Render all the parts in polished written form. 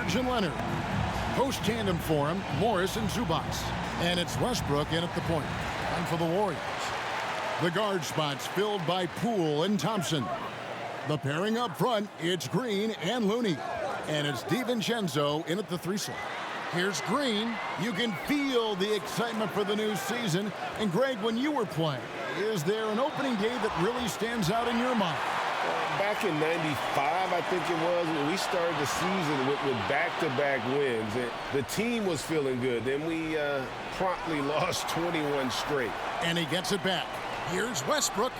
Edwards and Leonard. Post tandem for him, Morris and Zubac. And it's Westbrook in at the point. And for the Warriors. The guard spots filled by Poole and Thompson. The pairing up front, it's Green and Looney. And it's DiVincenzo in at the 3 slot. Here's Green. You can feel the excitement for the new season. And Greg, when you were playing, is there an opening day that really stands out in your mind? Back in '95, I think it was, when we started the season with back-to-back wins. And the team was feeling good. Then we promptly lost 21 straight. And he gets it back. Here's Westbrook.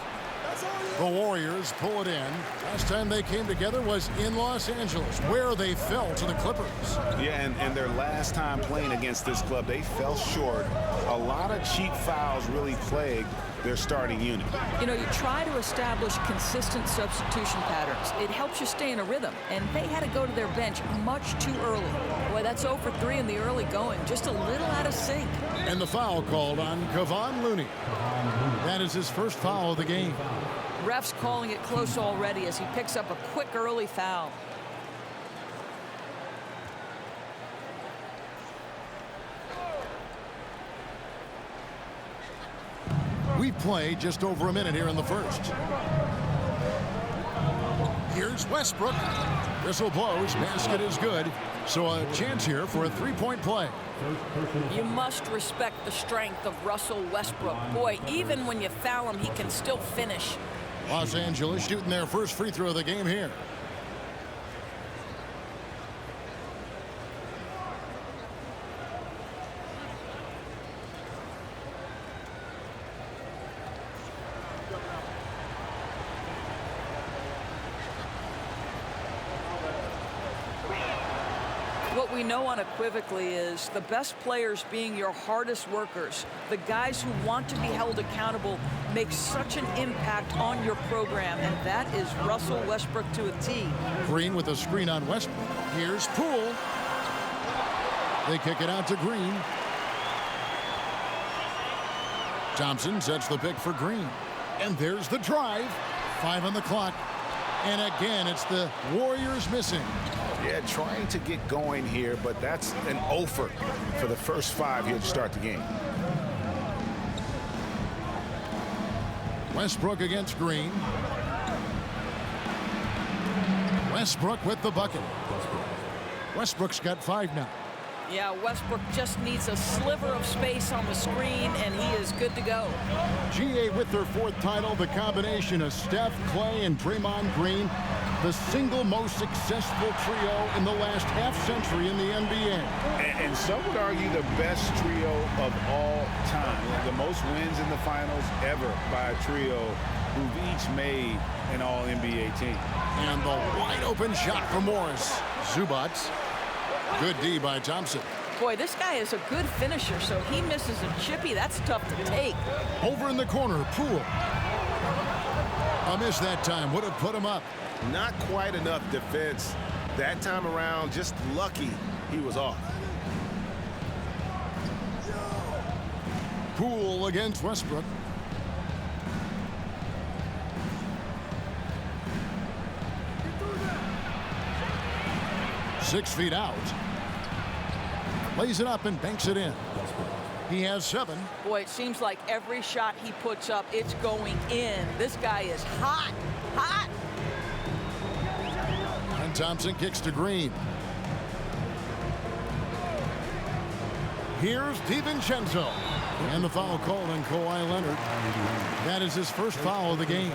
The Warriors pull it in. Last time they came together was in Los Angeles, where they fell to the Clippers. Yeah, and their last time playing against this club, they fell short. A lot of cheap fouls really plagued their starting unit. You know, you try to establish consistent substitution patterns. It helps you stay in a rhythm, and they had to go to their bench much too early. Boy, that's 0 for 3 in the early going, just a little out of sync. And the foul called on Kevon Looney. That is his first foul of the game. Ref's calling it close already as he picks up a quick early foul. We've played just over a minute here in the first. Here's Westbrook. Whistle blows, basket is good. So a chance here for a three-point play. You must respect the strength of Russell Westbrook. Boy, even when you foul him, he can still finish. Los Angeles shooting their first free throw of the game here. What we know unequivocally is the best players being your hardest workers, the guys who want to be held accountable, make such an impact on your program, and that is Russell Westbrook to a T. Green with a screen on Westbrook. Here's Poole. They kick it out to Green. Thompson sets the pick for Green. And there's the drive. 5 on the clock. And again, it's the Warriors missing. Yeah, trying to get going here, but that's an offer for the first 5 here to start the game. Westbrook against Green. Westbrook with the bucket. Westbrook's got 5 now. Yeah, Westbrook just needs a sliver of space on the screen, and he is good to go. GA with their 4th title, the combination of Steph, Clay, and Draymond Green, the single most successful trio in the last half-century in the NBA. And some would argue the best trio of all time. The most wins in the finals ever by a trio who've each made an All-NBA team. And the wide-open shot for Morris. Zubac. Good D by Thompson. Boy, this guy is a good finisher, so he misses a chippy. That's tough to take. Over in the corner, Poole. A miss that time. Would have put him up. Not quite enough defense. That time around, just lucky he was off. Poole against Westbrook. Six feet out. Lays it up and banks it in. He has 7. Boy, it seems like every shot he puts up, it's going in. This guy is hot, hot. And Thompson kicks to Green. Here's DiVincenzo. And the foul called on Kawhi Leonard. That is his first foul of the game.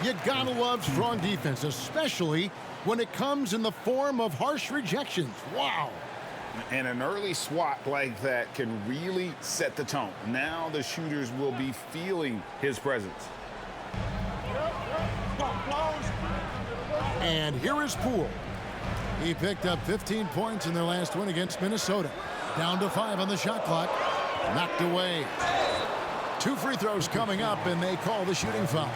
You gotta love strong defense, especially when it comes in the form of harsh rejections. Wow. And an early swat like that can really set the tone. Now the shooters will be feeling his presence. And here is Poole. He picked up 15 points in their last win against Minnesota. Down to 5 on the shot clock. Knocked away. 2 free throws coming up, and they call the shooting foul.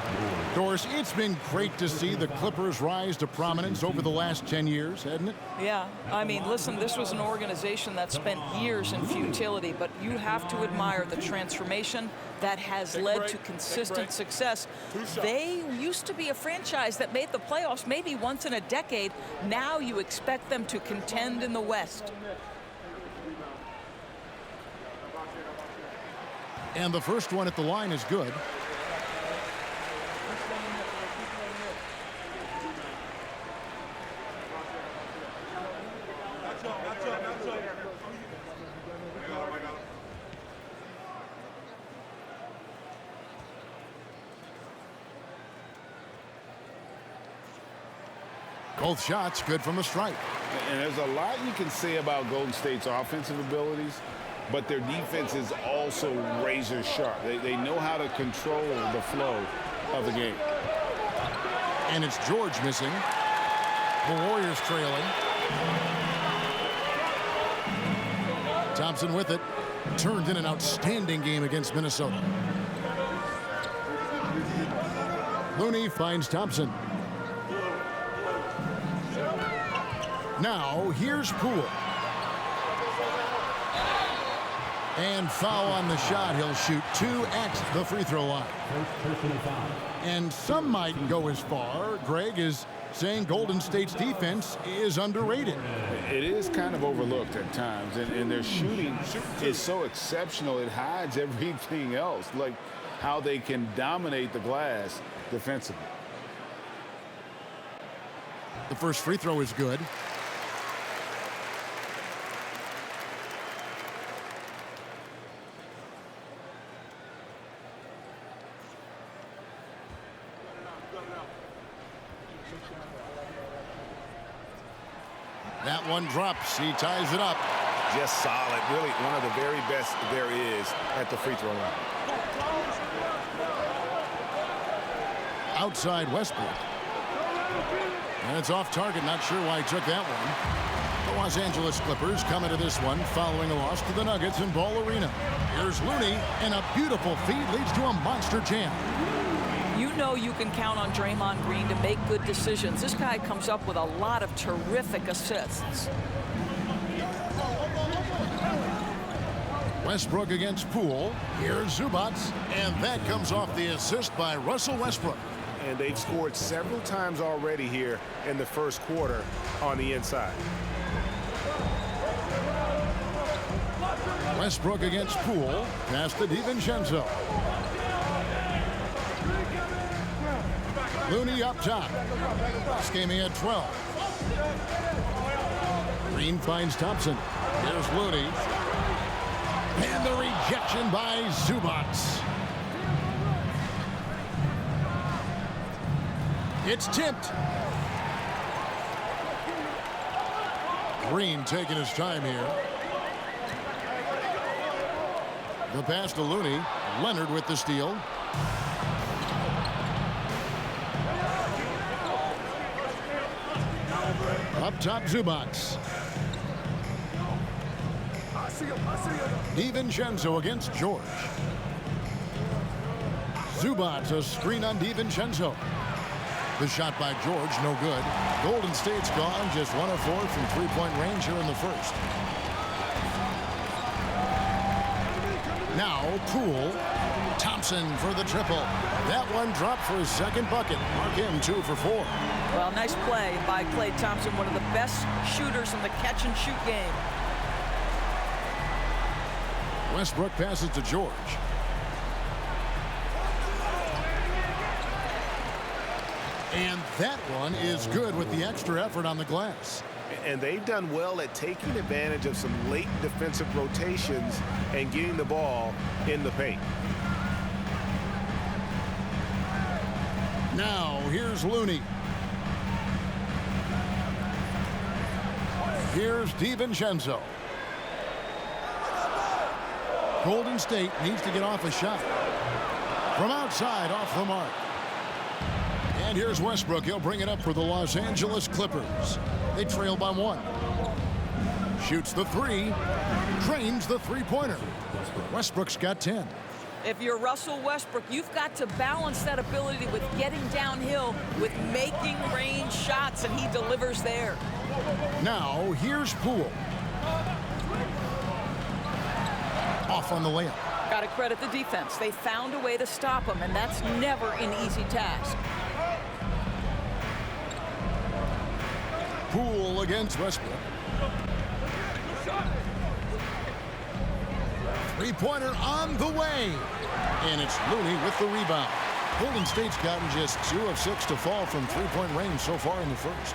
Doris, it's been great to see the Clippers rise to prominence over the last 10 years, hasn't it? Yeah, I mean, listen, this was an organization that spent years in futility, but you have to admire the transformation, that has led to consistent success. They used to be a franchise that made the playoffs maybe once in a decade. Now you expect them to contend in the West. And the first one at the line is good. Both shots good from the stripe. And there's a lot you can say about Golden State's offensive abilities, but their defense is also razor sharp. They know how to control the flow of the game. And it's George missing. The Warriors trailing. Thompson with it. Turned in an outstanding game against Minnesota. Looney finds Thompson. Now, here's Poole. And foul on the shot. He'll shoot 2 at the free throw line. And some might go as far, Greg, is saying Golden State's defense is underrated. It is kind of overlooked at times, and their shooting is so exceptional it hides everything else, like how they can dominate the glass defensively. The first free throw is good. That one drops. He ties it up. Just solid. Really one of the very best there is at the free throw line. Outside Westbrook. And it's off target. Not sure why he took that one. The Los Angeles Clippers come into this one following a loss to the Nuggets in Ball Arena. Here's Looney, and a beautiful feed leads to a monster jam. You know you can count on Draymond Green to make good decisions. This guy comes up with a lot of terrific assists. Westbrook against Poole. Here's Zubac, and that comes off the assist by Russell Westbrook. And they've scored several times already here in the first quarter on the inside. Westbrook against Poole. Pass to DiVincenzo. Looney up top. Skamey at 12. Green finds Thompson. Here's Looney. And the rejection by Zubac. It's tipped. Green taking his time here. The pass to Looney. Leonard with the steal. Up top, Zubac. DiVincenzo against George. Zubac, a screen on DiVincenzo. The shot by George, no good. Golden State's gone, just 1 of 4 from three-point range here in the first. Now, Poole. Thompson for the triple. That one dropped for his second bucket. Mark him 2 for 4. Well, nice play by Klay Thompson, one of the best shooters in the catch-and-shoot game. Westbrook passes to George. And that one is good with the extra effort on the glass. And they've done well at taking advantage of some late defensive rotations and getting the ball in the paint. Now, here's Looney. Here's DiVincenzo. Golden State needs to get off a shot. From outside, off the mark. And here's Westbrook. He'll bring it up for the Los Angeles Clippers. They trail by 1. Shoots the 3. Drains the three-pointer. Westbrook's got 10. If you're Russell Westbrook, you've got to balance that ability with getting downhill, with making range shots, and he delivers there. Now, here's Poole. Off on the layup. Got to credit the defense. They found a way to stop him, and that's never an easy task. Poole against Westbrook. Three-pointer on the way. And it's Looney with the rebound. Golden State's gotten just 2 of 6 to fall from three-point range so far in the first.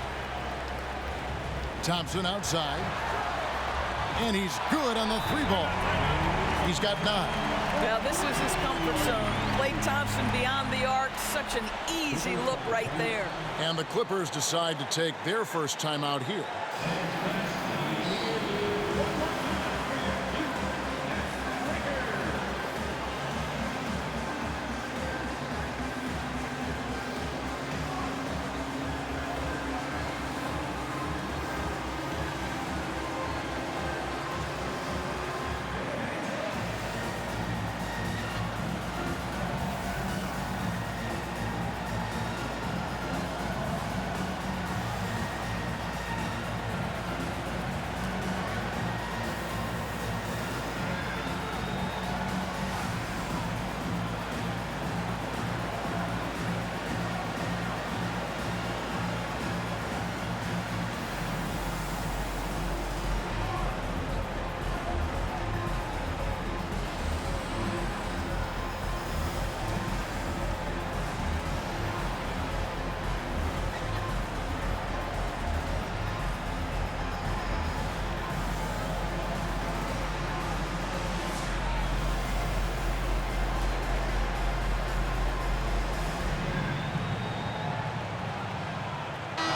Thompson outside. And he's good on the 3-ball. He's got 9. Now, this is his comfort zone. Klay Thompson beyond the arc. Such an easy look right there. And the Clippers decide to take their first timeout here.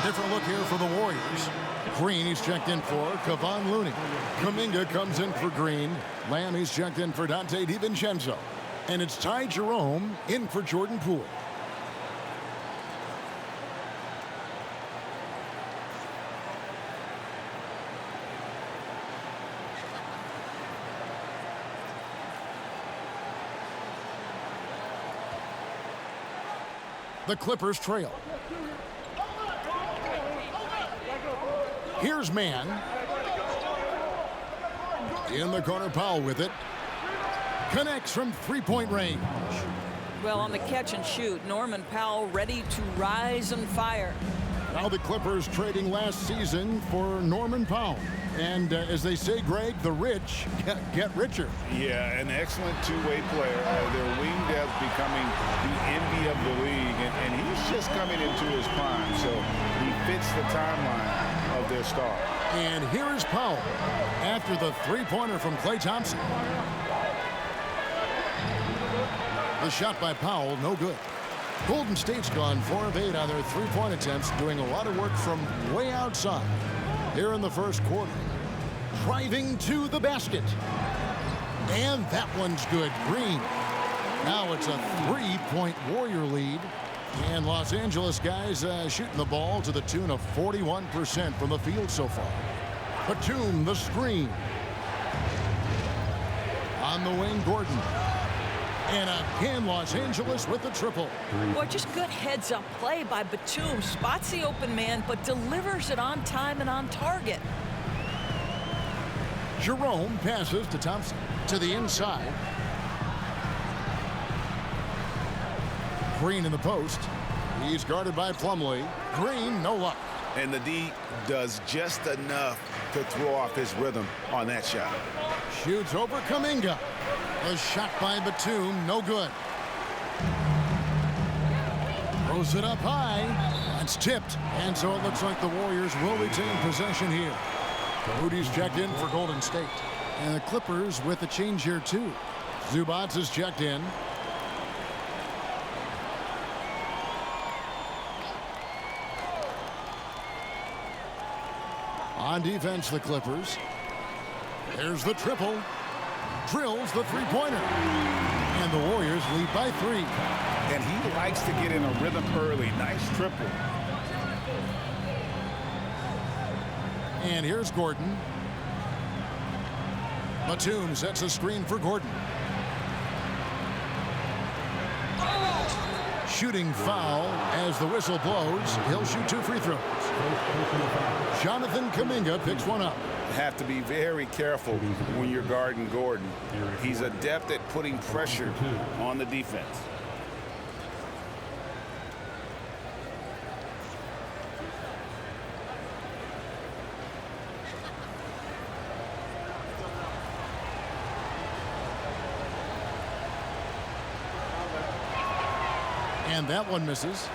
Different look here for the Warriors. Green, he's checked in for Kevon Looney. Kuminga comes in for Green. Lamb, he's checked in for Dante DiVincenzo. And it's Ty Jerome in for Jordan Poole. The Clippers trail. Here's man. In the corner, Powell with it. Connects from three-point range. Well, on the catch and shoot, Norman Powell ready to rise and fire. Now the Clippers trading last season for Norman Powell. And as they say, Greg, the rich get richer. Yeah, an excellent two-way player. Their wing depth becoming the envy of the league. And he's just coming into his prime. So he fits the timeline of their star. And here is Powell after the three-pointer from Klay Thompson. The shot by Powell, no good. Golden State's gone 4 of 8 on their three-point attempts, doing a lot of work from way outside here in the first quarter. Driving to the basket. And that one's good. Green. Now it's a 3-point Warrior lead. And Los Angeles guys shooting the ball to the tune of 41% from the field so far. Batum, the screen. On the wing, Gordon. And again, Los Angeles with the triple. Boy, just good heads-up play by Batum. Spots the open man, but delivers it on time and on target. Jerome passes to Thompson. To the inside. Green in the post. He's guarded by Plumlee. Green, no luck. And the D does just enough to throw off his rhythm on that shot. Shoots over Kuminga. A shot by Batum, no good. Throws it up high. It's tipped. And so it looks like the Warriors will retain possession here. Moody's checked in for Golden State. And the Clippers with a change here too. Zubac is checked in. On defense, the Clippers. There's the triple. Drills the three-pointer. And the Warriors lead by 3. And he likes to get in a rhythm early. Nice triple. And here's Gordon. Batum sets a screen for Gordon. Shooting foul as the whistle blows. He'll shoot 2 free throws. Jonathan Kuminga picks one up. have to be very careful when you're guarding Gordon. He's adept at putting pressure on the defense. And that one misses.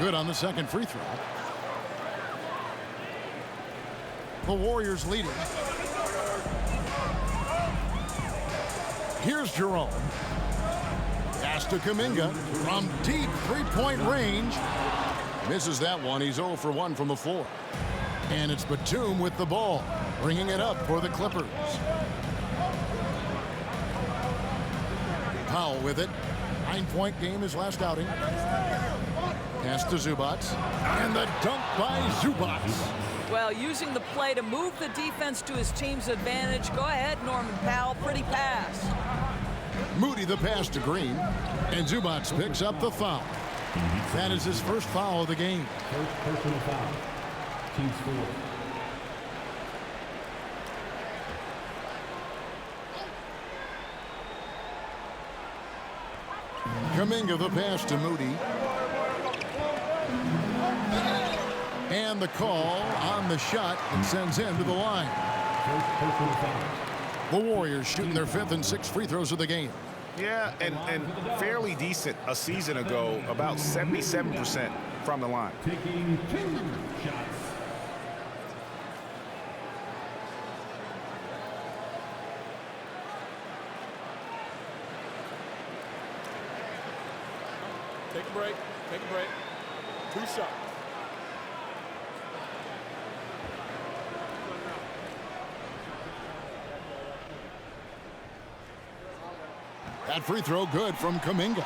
Good on the second free throw. The Warriors leading. Here's Jerome. Pass to Kuminga from deep three-point range. Misses that one. He's 0 for 1 from the floor. And it's Batum with the ball, bringing it up for the Clippers. Powell with it. 9-point game his last outing. Pass to Zubac. And the dunk by Zubac. Well, using the play to move the defense to his team's advantage. Go ahead, Norman Powell. Pretty pass. Moody the pass to Green. And Zubac picks up the foul. That is his first foul of the game. First personal foul. Team score. Kuminga the pass to Moody. And the call on the shot and sends him to the line. First personal foul. The Warriors shooting their 5th and 6th free throws of the game. Yeah, and fairly decent a season ago, about 77% from the line. Taking 2 shots. Take a break. Take a break. 2 shots. That free throw good from Kuminga.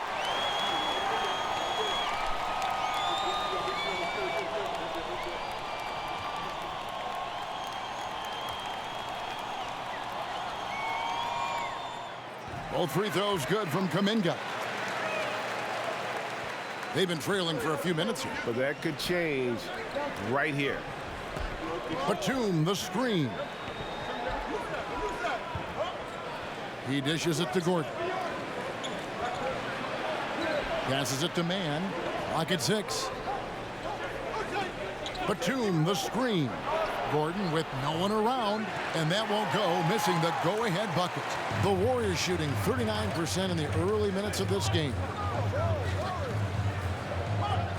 Both free throws good from Kuminga. They've been trailing for a few minutes here. But that could change right here. Batum the screen. He dishes it to Gordon. Passes it to Mann. Clock at 6. Batum the screen. Gordon with no one around, and that won't go, missing the go-ahead bucket. The Warriors shooting 39% in the early minutes of this game.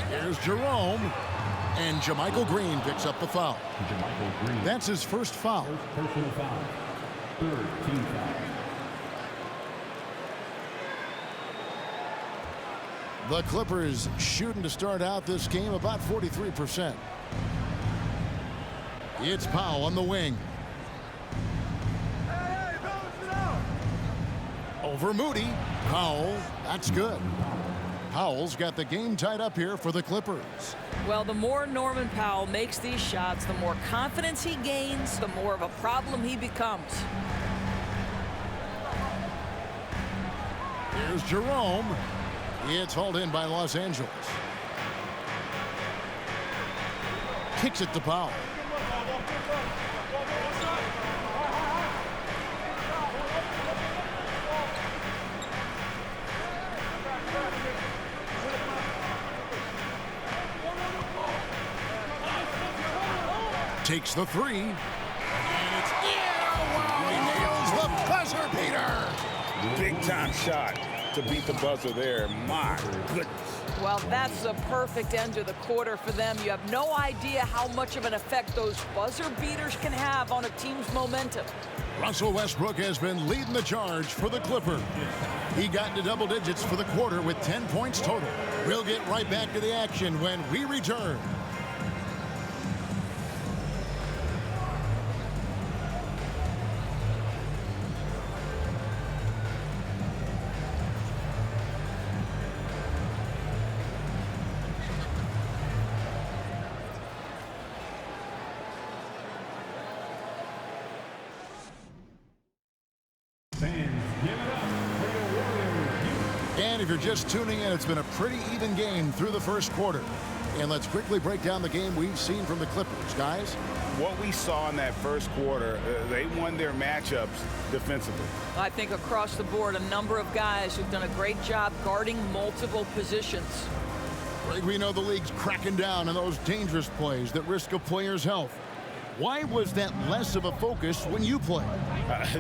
Here's Jerome, and JaMychal Green picks up the foul. JaMychal Green. That's his first foul. First personal foul. 3rd team foul. The Clippers shooting to start out this game about 43%. It's Powell on the wing. Over Moody. Powell, that's good. Powell's got the game tied up here for the Clippers. Well, the more Norman Powell makes these shots, the more confidence he gains, the more of a problem he becomes. Here's Jerome. It's hauled in by Los Angeles. Kicks it to Powell. Takes the 3. And it's wow, he nails the buzzer beater. Big time shot to beat the buzzer there. My goodness. Well, that's a perfect end to the quarter for them. You have no idea how much of an effect those buzzer beaters can have on a team's momentum. Russell Westbrook has been leading the charge for the Clippers. He got into double digits for the quarter with 10 points total. We'll get right back to the action when we return. And if you're just tuning in, it's been a pretty even game through the first quarter. And let's quickly break down the game we've seen from the Clippers, guys. What we saw in that first quarter, they won their matchups defensively. I think across the board, a number of guys who've done a great job guarding multiple positions. Greg, we know the league's cracking down on those dangerous plays that risk a player's health. Why was that less of a focus when you play?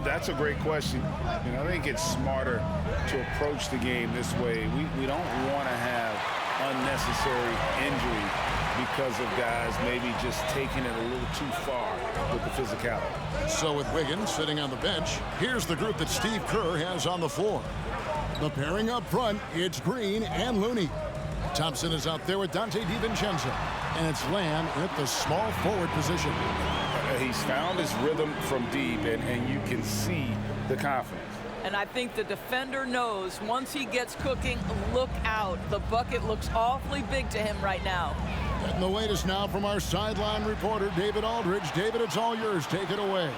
That's a great question. I think it's smarter to approach the game this way. We don't want to have unnecessary injury because of guys maybe just taking it a little too far with the physicality. So with Wiggins sitting on the bench, here's the group that Steve Kerr has on the floor. The pairing up front, it's Green and Looney. Thompson is out there with Dante DiVincenzo. And it's Lamb at the small forward position. He's found his rhythm from deep, and you can see the confidence. And I think the defender knows once he gets cooking, look out. The bucket looks awfully big to him right now. And the latest now from our sideline reporter, David Aldridge. David, it's all yours. Take it away.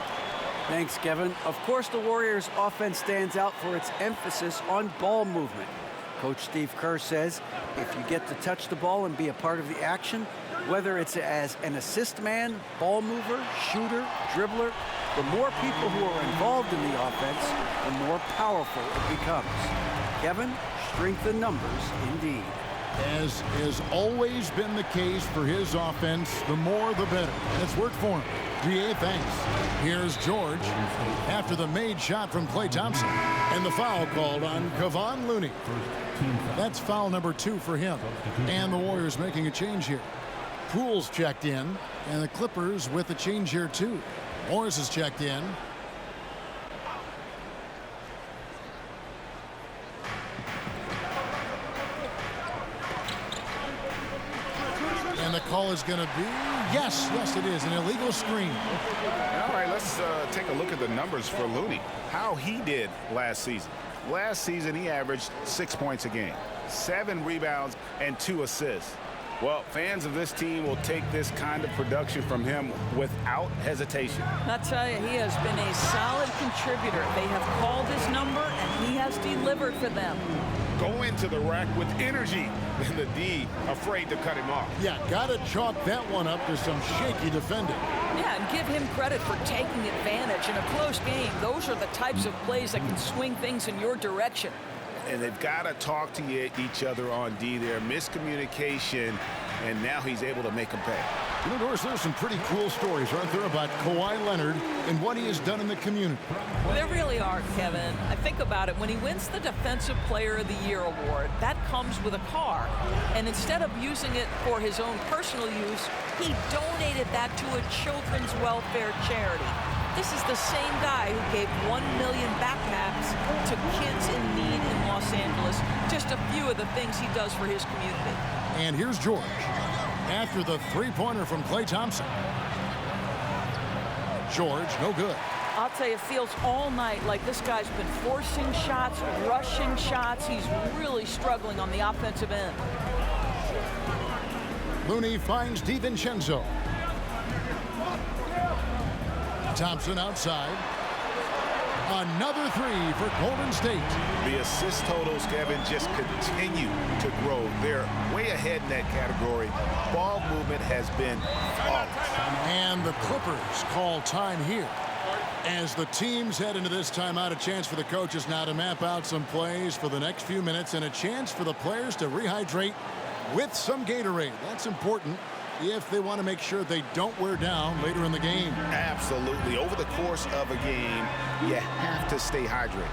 Thanks, Kevin. Of course, the Warriors' offense stands out for its emphasis on ball movement. Coach Steve Kerr says if you get to touch the ball and be a part of the action, whether it's as an assist man, ball mover, shooter, dribbler, the more people who are involved in the offense, the more powerful it becomes. Kevin, strength in numbers indeed. As has always been the case for his offense, the more the better. And it's worked for him. DA, thanks. Here's George after the made shot from Klay Thompson. And the foul called on Kevon Looney. That's foul number 2 for him. And the Warriors making a change here. Poole's checked in, and the Clippers with a change here too. Morris is checked in. And the call is going to be, yes, it is, an illegal screen. All right, let's take a look at the numbers for Looney. How he did last season. Last season, he averaged 6 points a game, 7 rebounds, and 2 assists. Well, fans of this team will take this kind of production from him without hesitation. I tell you, he has been a solid contributor. They have called his number, and he has delivered for them. Go into the rack with energy, and the D afraid to cut him off. Yeah, got to chalk that one up to some shaky defending. Yeah, and give him credit for taking advantage in a close game. Those are the types of plays that can swing things in your direction. And they've got to talk to each other on D there. Miscommunication, and now he's able to make them pay. You know, Doris, there's some pretty cool stories, aren't there, about Kawhi Leonard and what he has done in the community. There really are, Kevin. I think about it. When he wins the Defensive Player of the Year award, that comes with a car. And instead of using it for his own personal use, he donated that to a children's welfare charity. This is the same guy who gave 1 million backpacks to kids in need in Los Angeles. Just a few of the things he does for his community. And here's George after the three-pointer from Klay Thompson. George, no good. I'll tell you, it feels all night like this guy's been forcing shots, rushing shots. He's really struggling on the offensive end. Looney finds DiVincenzo. Thompson outside. Another 3 for Golden State. The assist totals, Kevin, just continue to grow. They're way ahead in that category. Ball movement has been flawless. And the Clippers call time here. As the teams head into this timeout, a chance for the coaches now to map out some plays for the next few minutes and a chance for the players to rehydrate with some Gatorade. That's important if they want to make sure they don't wear down later in the game. Absolutely. Over the course of a game, you have to stay hydrated.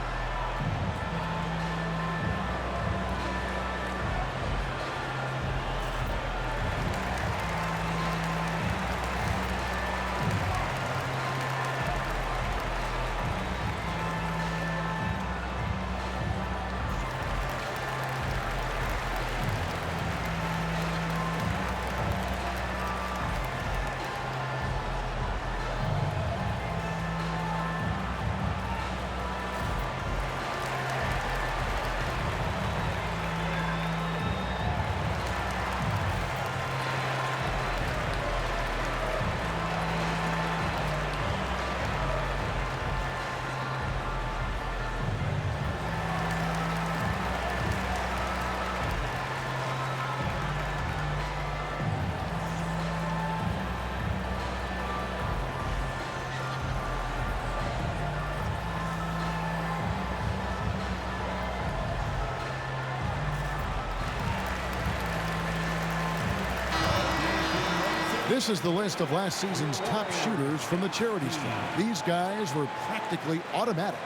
This is the list of last season's top shooters from the charity stripe. These guys were practically automatic.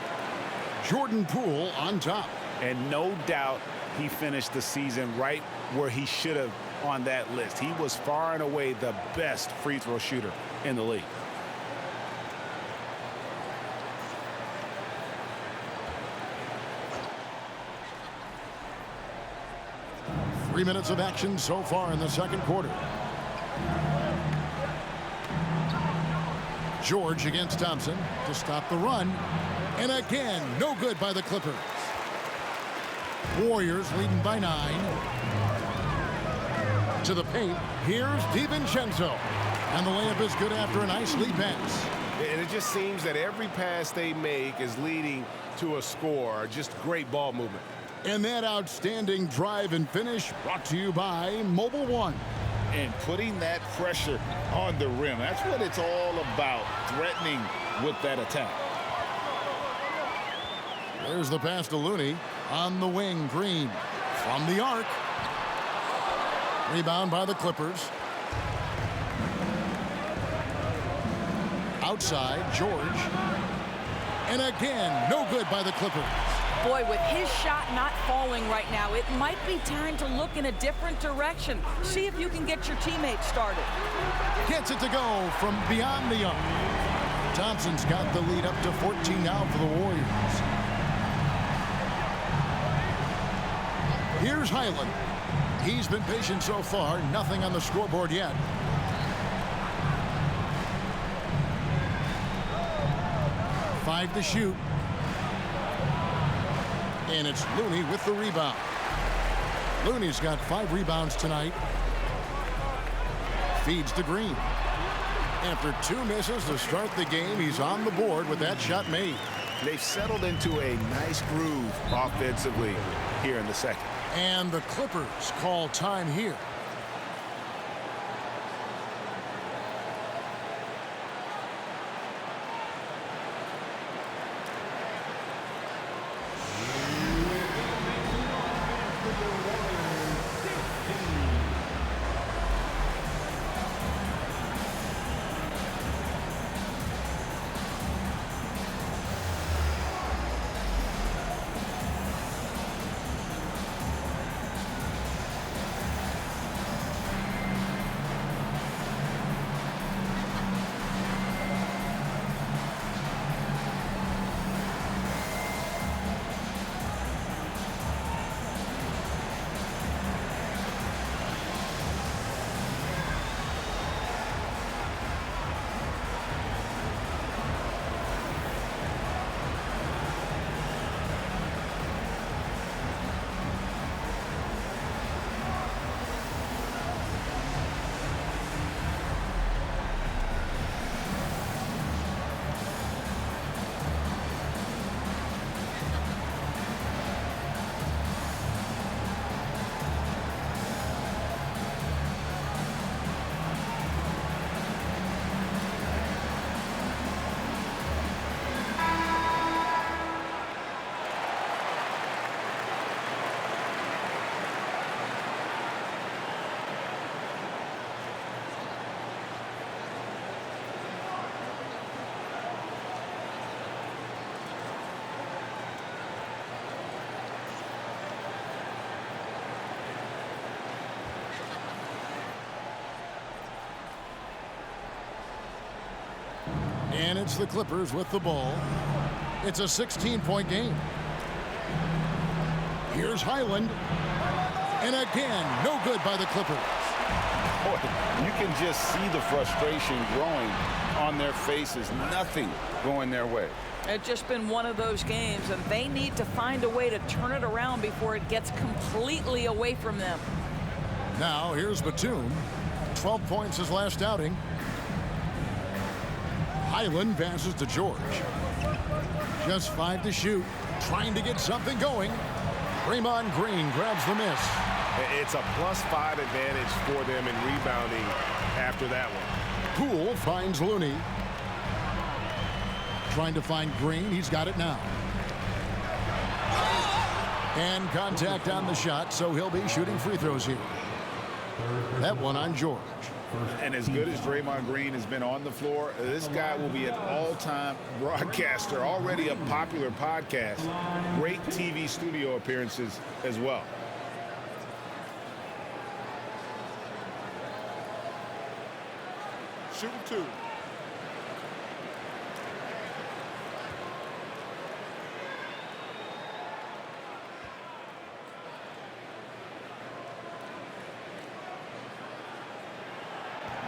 Jordan Poole on top. And no doubt he finished the season right where he should have on that list. He was far and away the best free throw shooter in the league. Three minutes of action so far in the second quarter. George against Thompson to stop the run. And again, no good by the Clippers. Warriors leading by 9. To the paint. Here's DiVincenzo. And the layup is good after a nice lead pass. And it just seems that every pass they make is leading to a score. Just great ball movement. And that outstanding drive and finish brought to you by Mobile One. And putting that pressure on the rim. That's what it's all about, threatening with that attack. There's the pass to Looney. On the wing, Green. From the arc. Rebound by the Clippers. Outside, George. And again, no good by the Clippers. Boy, with his shot not falling right now, it might be time to look in a different direction. See if you can get your teammates started. Gets it to go from beyond the arc. Thompson's got the lead up to 14 now for the Warriors. Here's Highland. He's been patient so far. Nothing on the scoreboard yet. Five to shoot. And it's Looney with the rebound. Looney's got 5 rebounds tonight. Feeds to Green. After 2 misses to start the game, he's on the board with that shot made. They've settled into a nice groove offensively here in the second. And the Clippers call time here. And it's the Clippers with the ball. It's a 16-point game. Here's Highland. And again, no good by the Clippers. Boy, you can just see the frustration growing on their faces. Nothing going their way. It's just been one of those games, and they need to find a way to turn it around before it gets completely away from them. Now, here's Batum. 12 points his last outing. Highland passes to George. Just 5 to shoot. Trying to get something going. Draymond Green grabs the miss. It's a +5 advantage for them in rebounding after that one. Poole finds Looney. Trying to find Green. He's got it now. And contact on the shot, so he'll be shooting free throws here. That one on George. And as good as Draymond Green has been on the floor, this guy will be an all-time broadcaster, already a popular podcast, great TV studio appearances as well. Shooting 2.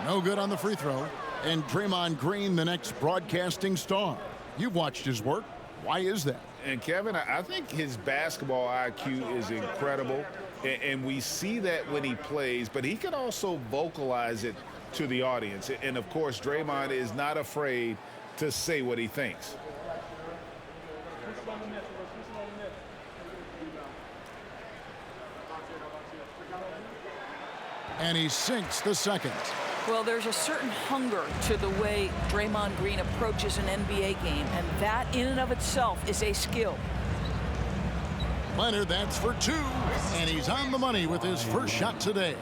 No good on the free throw. And Draymond Green, the next broadcasting star. You've watched his work. Why is that? And Kevin, I think his basketball IQ is incredible. And we see that when he plays, but he can also vocalize it to the audience. And of course, Draymond is not afraid to say what he thinks. And he sinks the second. Well, there's a certain hunger to the way Draymond Green approaches an NBA game, and that in and of itself is a skill. Leonard, that's for 2. And he's on the money with his first shot today.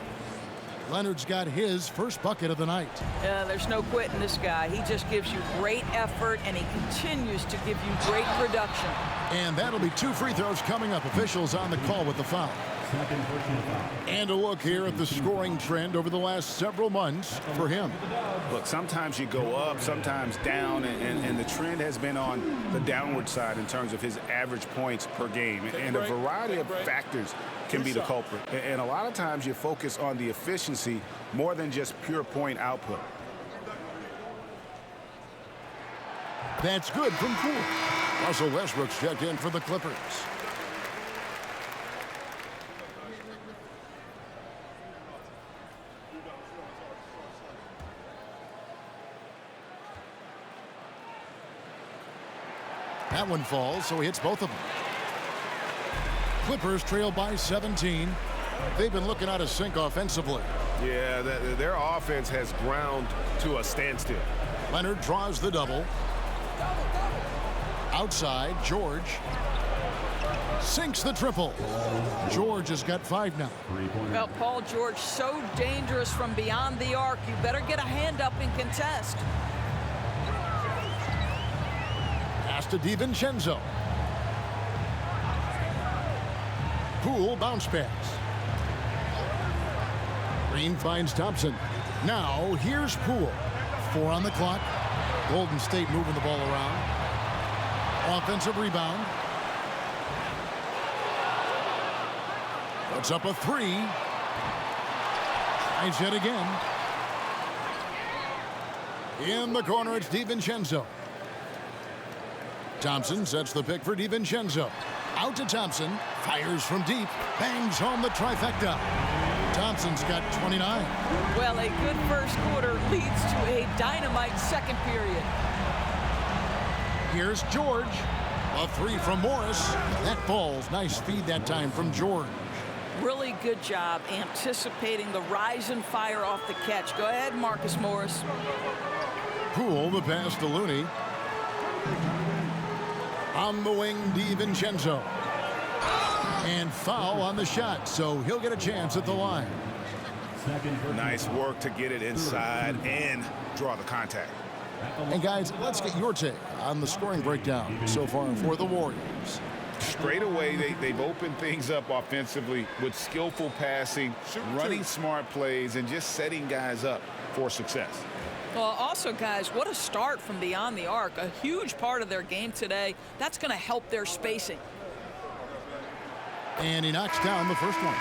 Leonard's got his first bucket of the night. There's no quitting this guy. He just gives you great effort, and he continues to give you great production. And that'll be 2 free throws coming up. Officials on the call with the foul. Second personal foul. And a look here at the scoring trend over the last several months for him. Look, sometimes you go up, sometimes down, and the trend has been on the downward side in terms of his average points per game. And a variety of factors can be the culprit. And a lot of times you focus on the efficiency more than just pure point output. That's good from Poole. Russell Westbrook's checked in for the Clippers. That one falls, so he hits both of them. Clippers trail by 17. They've been looking out of sync offensively. Yeah, their offense has ground to a standstill. Leonard draws the double. Outside, George sinks the triple. George has got 5 now. Well, Paul George, so dangerous from beyond the arc. You better get a hand up and contest. Pass to DiVincenzo. Poole bounce pass. Green finds Thompson. Now here's Poole. 4 on the clock. Golden State moving the ball around. Offensive rebound. Puts up a 3. Tries it again. In the corner, it's DiVincenzo. Thompson sets the pick for DiVincenzo. Out to Thompson. Fires from deep. Bangs home the trifecta. Thompson's got 29. Well, a good first quarter leads to a dynamite second period. Here's George. A 3 from Morris. That falls. Nice feed that time from George. Really good job anticipating the rise and fire off the catch. Go ahead, Marcus Morris. Poole, the pass to Looney. On the wing, DiVincenzo. And foul on the shot, so he'll get a chance at the line. Nice work to get it inside and draw the contact. And guys, let's get your take on the scoring breakdown so far for the Warriors. Straight away, they've opened things up offensively with skillful passing, running smart plays, and just setting guys up for success. Well, also, guys, what a start from beyond the arc. A huge part of their game today. That's going to help their spacing. And he knocks down the first one.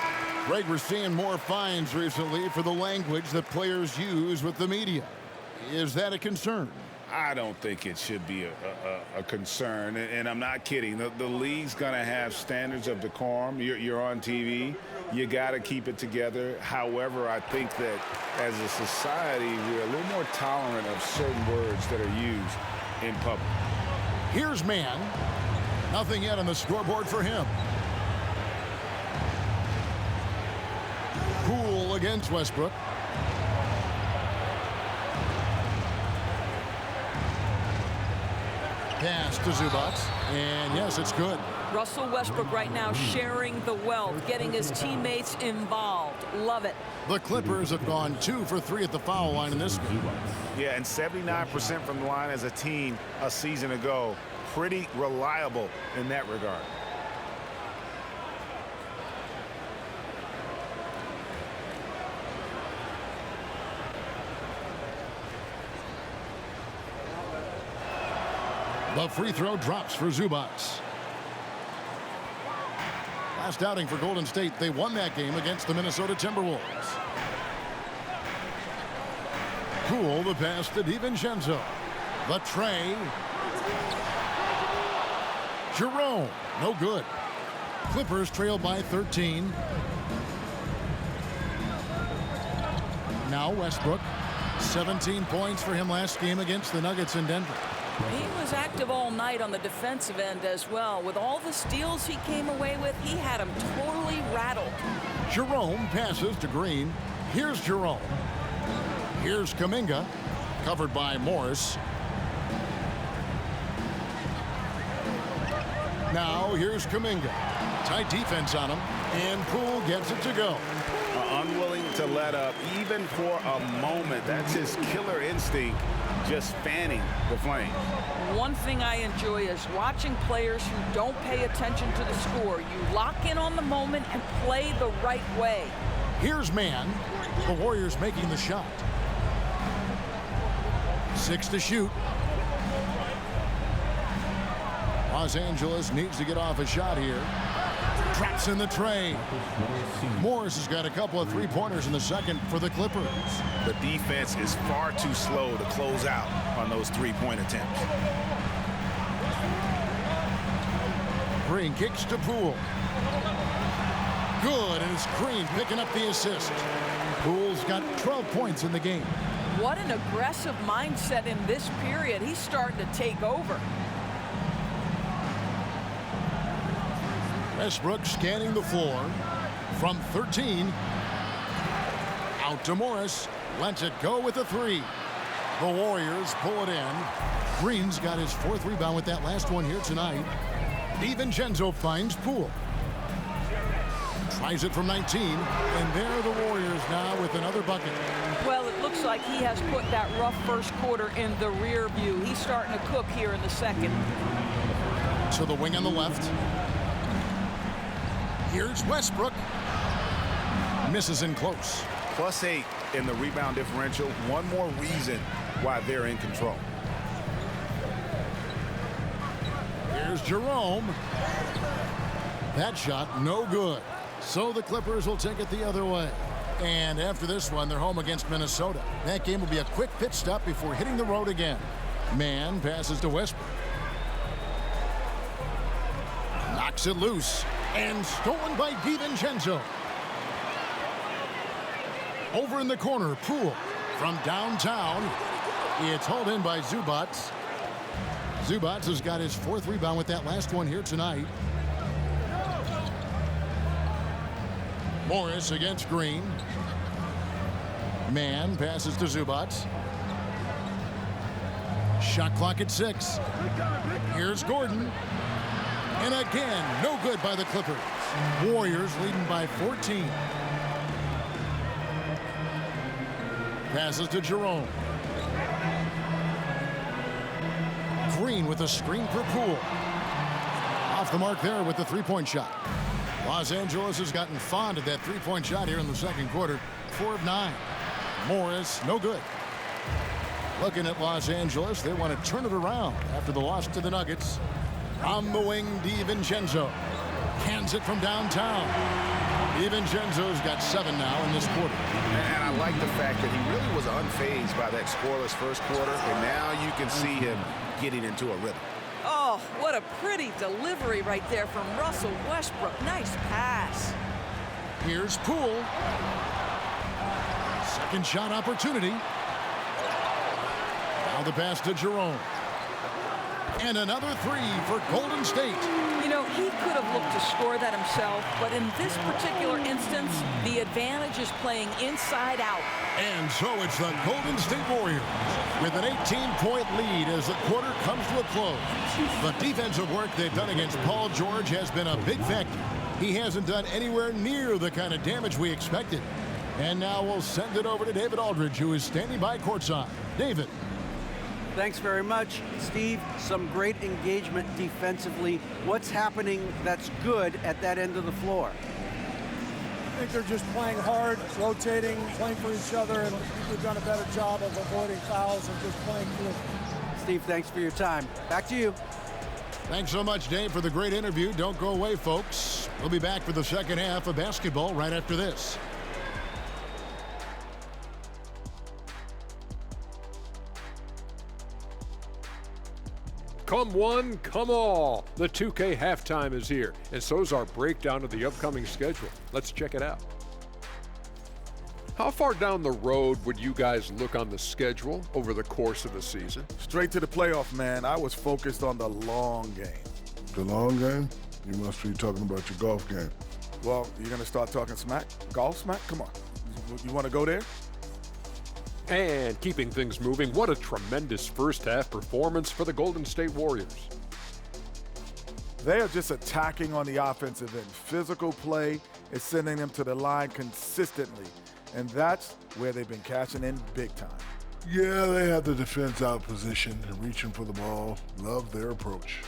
Greg, we're seeing more fines recently for the language that players use with the media. Is that a concern? I don't think it should be a concern, and I'm not kidding. The league's going to have standards of decorum. You're on TV. You got to keep it together. However, I think that as a society, we're a little more tolerant of certain words that are used in public. Here's Mann. Nothing yet on the scoreboard for him. Poole against Westbrook. Pass to Zubac, and yes, it's good. Russell Westbrook right now sharing the wealth, getting his teammates involved. Love it. The Clippers have gone 2 for 3 at the foul line in this game. Yeah, and 79% from the line as a team a season ago. Pretty reliable in that regard. The free throw drops for Zubac. Last outing for Golden State, they won that game against the Minnesota Timberwolves. Poole, the pass to DiVincenzo. The tray. Jerome, no good. Clippers trail by 13. Now Westbrook, 17 points for him last game against the Nuggets in Denver. He was active all night on the defensive end as well. With all the steals he came away with, he had him totally rattled. Jerome passes to Green. Here's Jerome. Here's Kuminga, covered by Morris. Now here's Kuminga. Tight defense on him, and Poole gets it to go. Unwilling to let up even for a moment. That's his killer instinct, just fanning the flame. One thing I enjoy is watching players who don't pay attention to the score. You lock in on the moment and play the right way. Here's Mann. The Warriors making the shot. 6 to shoot. Los Angeles needs to get off a shot here. Traps in the tray. Morris has got a couple of three-pointers in the second for the Clippers. The defense is far too slow to close out on those three-point attempts. Green kicks to Poole. Good, and it's Green picking up the assist. Poole's got 12 points in the game. What an aggressive mindset in this period. He's starting to take over. Westbrook scanning the floor from 13. Out to Morris. Lets it go with a three. The Warriors pull it in. Green's got his 4th rebound with that last one here tonight. DiVincenzo finds Poole. Tries it from 19. And there are the Warriors now with another bucket. Well, it looks like he has put that rough first quarter in the rear view. He's starting to cook here in the second. To the wing on the left. Here's Westbrook. Misses in close. +8 in the rebound differential. One more reason why they're in control. Here's Jerome. That shot no good. So the Clippers will take it the other way. And after this one, they're home against Minnesota. That game will be a quick pit stop before hitting the road again. Mann passes to Westbrook. Knocks it loose. And stolen by DiVincenzo. Over in the corner, Poole from downtown. It's hauled in by Zubac. Zubac has got his 4th rebound with that last one here tonight. Morris against Green. Mann passes to Zubac. Shot clock at 6. Here's Gordon. And again, no good by the Clippers. Warriors leading by 14. Passes to Jerome. Green with a screen for Poole. Off the mark there with the three-point shot. Los Angeles has gotten fond of that three-point shot here in the second quarter. 4 of 9. Morris, no good. Looking at Los Angeles, they want to turn it around after the loss to the Nuggets. On the wing, DiVincenzo. Hands it from downtown. DiVincenzo's got 7 now in this quarter. And I like the fact that he really was unfazed by that scoreless first quarter. And now you can see him getting into a rhythm. Oh, what a pretty delivery right there from Russell Westbrook. Nice pass. Here's Poole. Second shot opportunity. Now the pass to Jerome. And another three for Golden State. You know, he could have looked to score that himself, but in this particular instance, the advantage is playing inside out. And so it's the Golden State Warriors with an 18-point lead as the quarter comes to a close. The defensive work they've done against Paul George has been a big factor. He hasn't done anywhere near the kind of damage we expected. And now we'll send it over to David Aldridge, who is standing by courtside. David. Thanks very much, Steve. Some great engagement defensively. What's happening that's good at that end of the floor? I think they're just playing hard, rotating, playing for each other, and we've done a better job of avoiding fouls and just playing through. Steve, thanks for your time. Back to you. Thanks so much, Dave, for the great interview. Don't go away, folks. We'll be back for the second half of basketball right after this. Come one, come all. The 2K halftime is here, and so's our breakdown of the upcoming schedule. Let's check it out. How far down the road would you guys look on the schedule over the course of the season? Straight to the playoff, man. I was focused on the long game. The long game? You must be talking about your golf game. Well, you're going to start talking smack? Golf smack? Come on. You want to go there? And keeping things moving, what a tremendous first half performance for the Golden State Warriors. They are just attacking on the offensive end. Physical play is sending them to the line consistently. And that's where they've been cashing in big time. Yeah, they have the defense out positioned and reaching for the ball. Love their approach.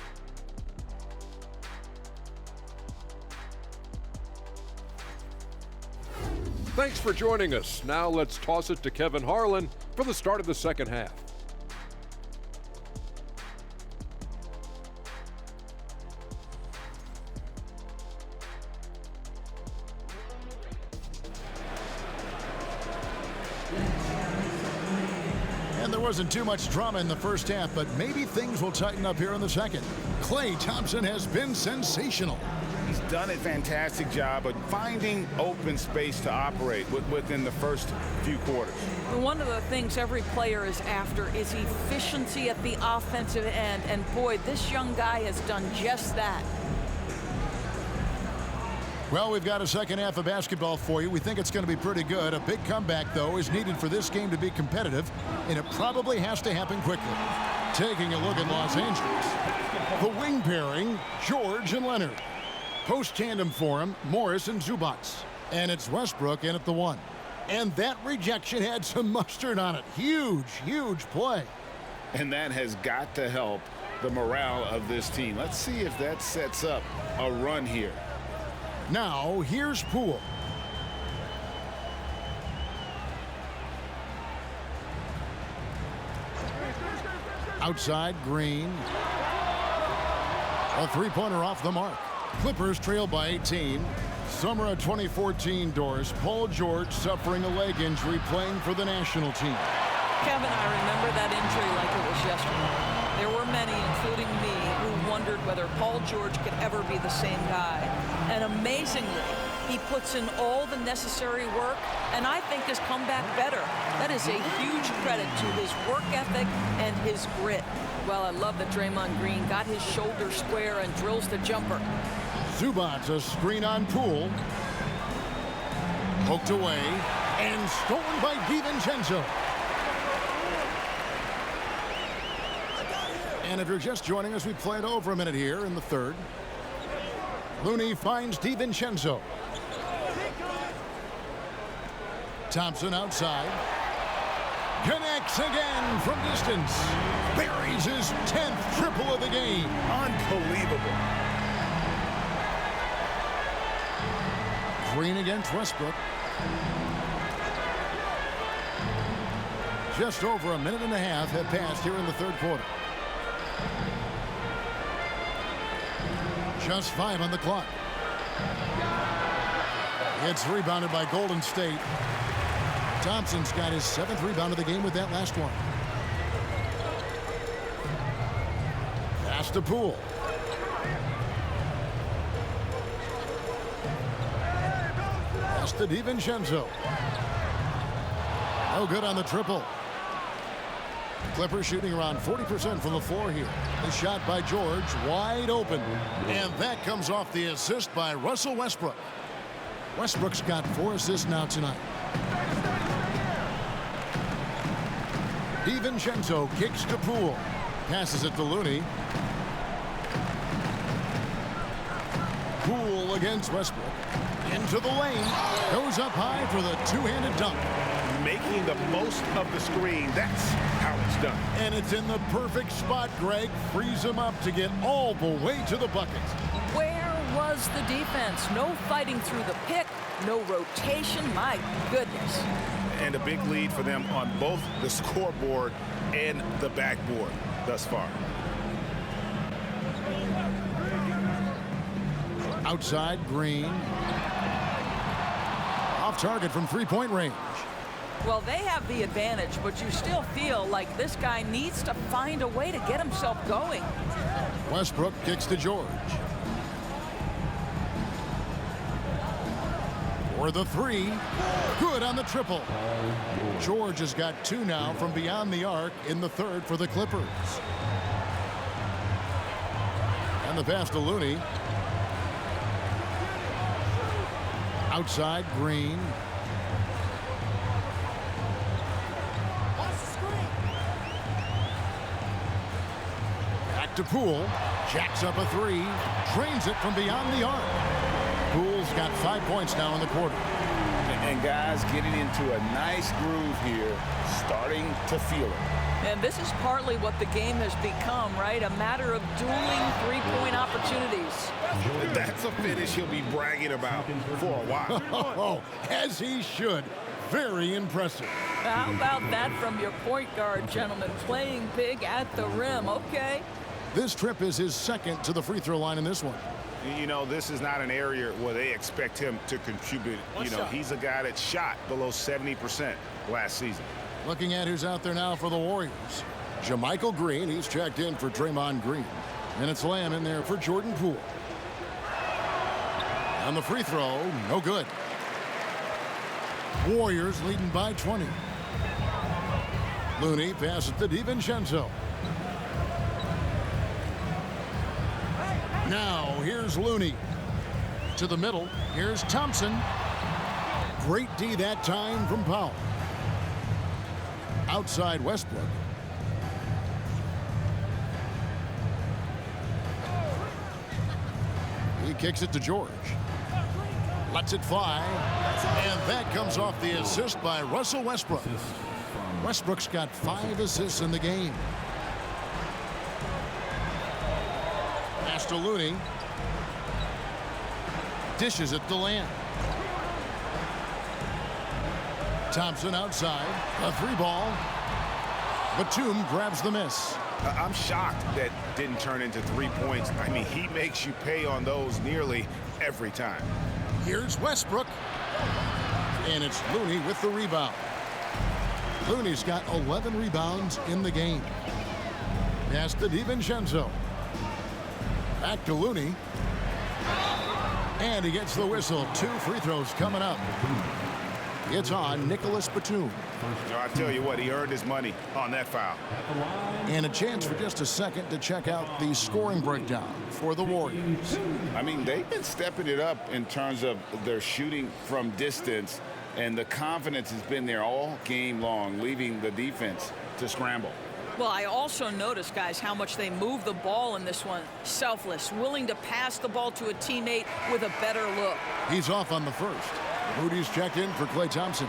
Thanks for joining us. Now let's toss it to Kevin Harlan for the start of the second half. And there wasn't too much drama in the first half, but maybe things will tighten up here in the second. Klay Thompson has been sensational. He's done a fantastic job of finding open space to operate within the first few quarters. One of the things every player is after is efficiency at the offensive end, and boy, this young guy has done just that. Well, we've got a second half of basketball for you. We think it's going to be pretty good. A big comeback, though, is needed for this game to be competitive, and it probably has to happen quickly. Taking a look at Los Angeles. The wing pairing, George and Leonard. Post tandem for him, Morris and Zubac. And it's Westbrook in at the one. And that rejection had some mustard on it. Huge, huge play. And that has got to help the morale of this team. Let's see if that sets up a run here. Now, here's Poole. Outside, Green. A three-pointer off the mark. Clippers trail by 18. Summer of 2014 doors. Paul George suffering a leg injury playing for the national team. Kevin, I remember that injury like it was yesterday. There were many, including me, who wondered whether Paul George could ever be the same guy. And amazingly, he puts in all the necessary work, and I think has come back better. That is a huge credit to his work ethic and his grit. Well, I love that Draymond Green got his shoulder square and drills the jumper. Zubac, a screen on Poole. Poked away and stolen by DiVincenzo. And if you're just joining us, we play it over a minute here in the third. Looney finds DiVincenzo. Thompson outside. Connects again from distance. Buries his 10th triple of the game. Unbelievable. Green against Westbrook. Just over a minute and a half have passed here in the third quarter. Just 5 on the clock. It's rebounded by Golden State. Thompson's got his 7th rebound of the game with that last one. Pass to Poole. Pass to DiVincenzo. No good on the triple. Clippers shooting around 40% from the floor here. The shot by George, wide open. And that comes off the assist by Russell Westbrook. Westbrook's got 4 assists now tonight. DiVincenzo kicks to Poole. Passes it to Looney. Poole against Westbrook. Into the lane. Goes up high for the two-handed dunk. Making the most of the screen. That's how it's done. And it's in the perfect spot, Greg. Frees him up to get all the way to the bucket. Where was the defense? No fighting through the pick, no rotation. My goodness. And a big lead for them on both the scoreboard and the backboard thus far. Outside, Green. Off target from three-point range. Well, they have the advantage, but you still feel like this guy needs to find a way to get himself going. Westbrook kicks to George. For the three. Good on the triple. George has got 2 now from beyond the arc in the third for the Clippers. And the pass to Looney. Outside, Green. Back to Poole. Jacks up a 3. Drains it from beyond the arc. Poole's got 5 points now in the quarter. And guys getting into a nice groove here, starting to feel it. And this is partly what the game has become, right? A matter of dueling three-point opportunities. That's a finish he'll be bragging about for a while. Oh, as he should. Very impressive. How about that from your point guard, gentlemen? Playing big at the rim, okay? This trip is his second to the free throw line in this one. You know, this is not an area where they expect him to contribute. He's a guy that shot below 70% last season. Looking at who's out there now for the Warriors. JaMychal Green, he's checked in for Draymond Green. And it's Lamb in there for Jordan Poole. On the free throw, no good. Warriors leading by 20. Looney passes to DiVincenzo. Now, here's Looney. To the middle, here's Thompson. Great D that time from Powell. Outside Westbrook. He kicks it to George. Lets it fly. And that comes off the assist by Russell Westbrook. Westbrook's got 5 assists in the game. Pass to Looney. Dishes it to Lamb. Thompson outside. A 3-ball. Batum grabs the miss. I'm shocked that didn't turn into 3 points. I mean, he makes you pay on those nearly every time. Here's Westbrook. And it's Looney with the rebound. Looney's got 11 rebounds in the game. Pass to DiVincenzo. Back to Looney. And he gets the whistle. 2 free throws coming up. It's on Nicholas Batum. I tell you what, he earned his money on that foul. And a chance for just a second to check out the scoring breakdown for the Warriors. I mean, they've been stepping it up in terms of their shooting from distance, and the confidence has been there all game long, leaving the defense to scramble. Well, I also noticed, guys, how much they move the ball in this one. Selfless, willing to pass the ball to a teammate with a better look. He's off on the first. Moody's checked in for Klay Thompson.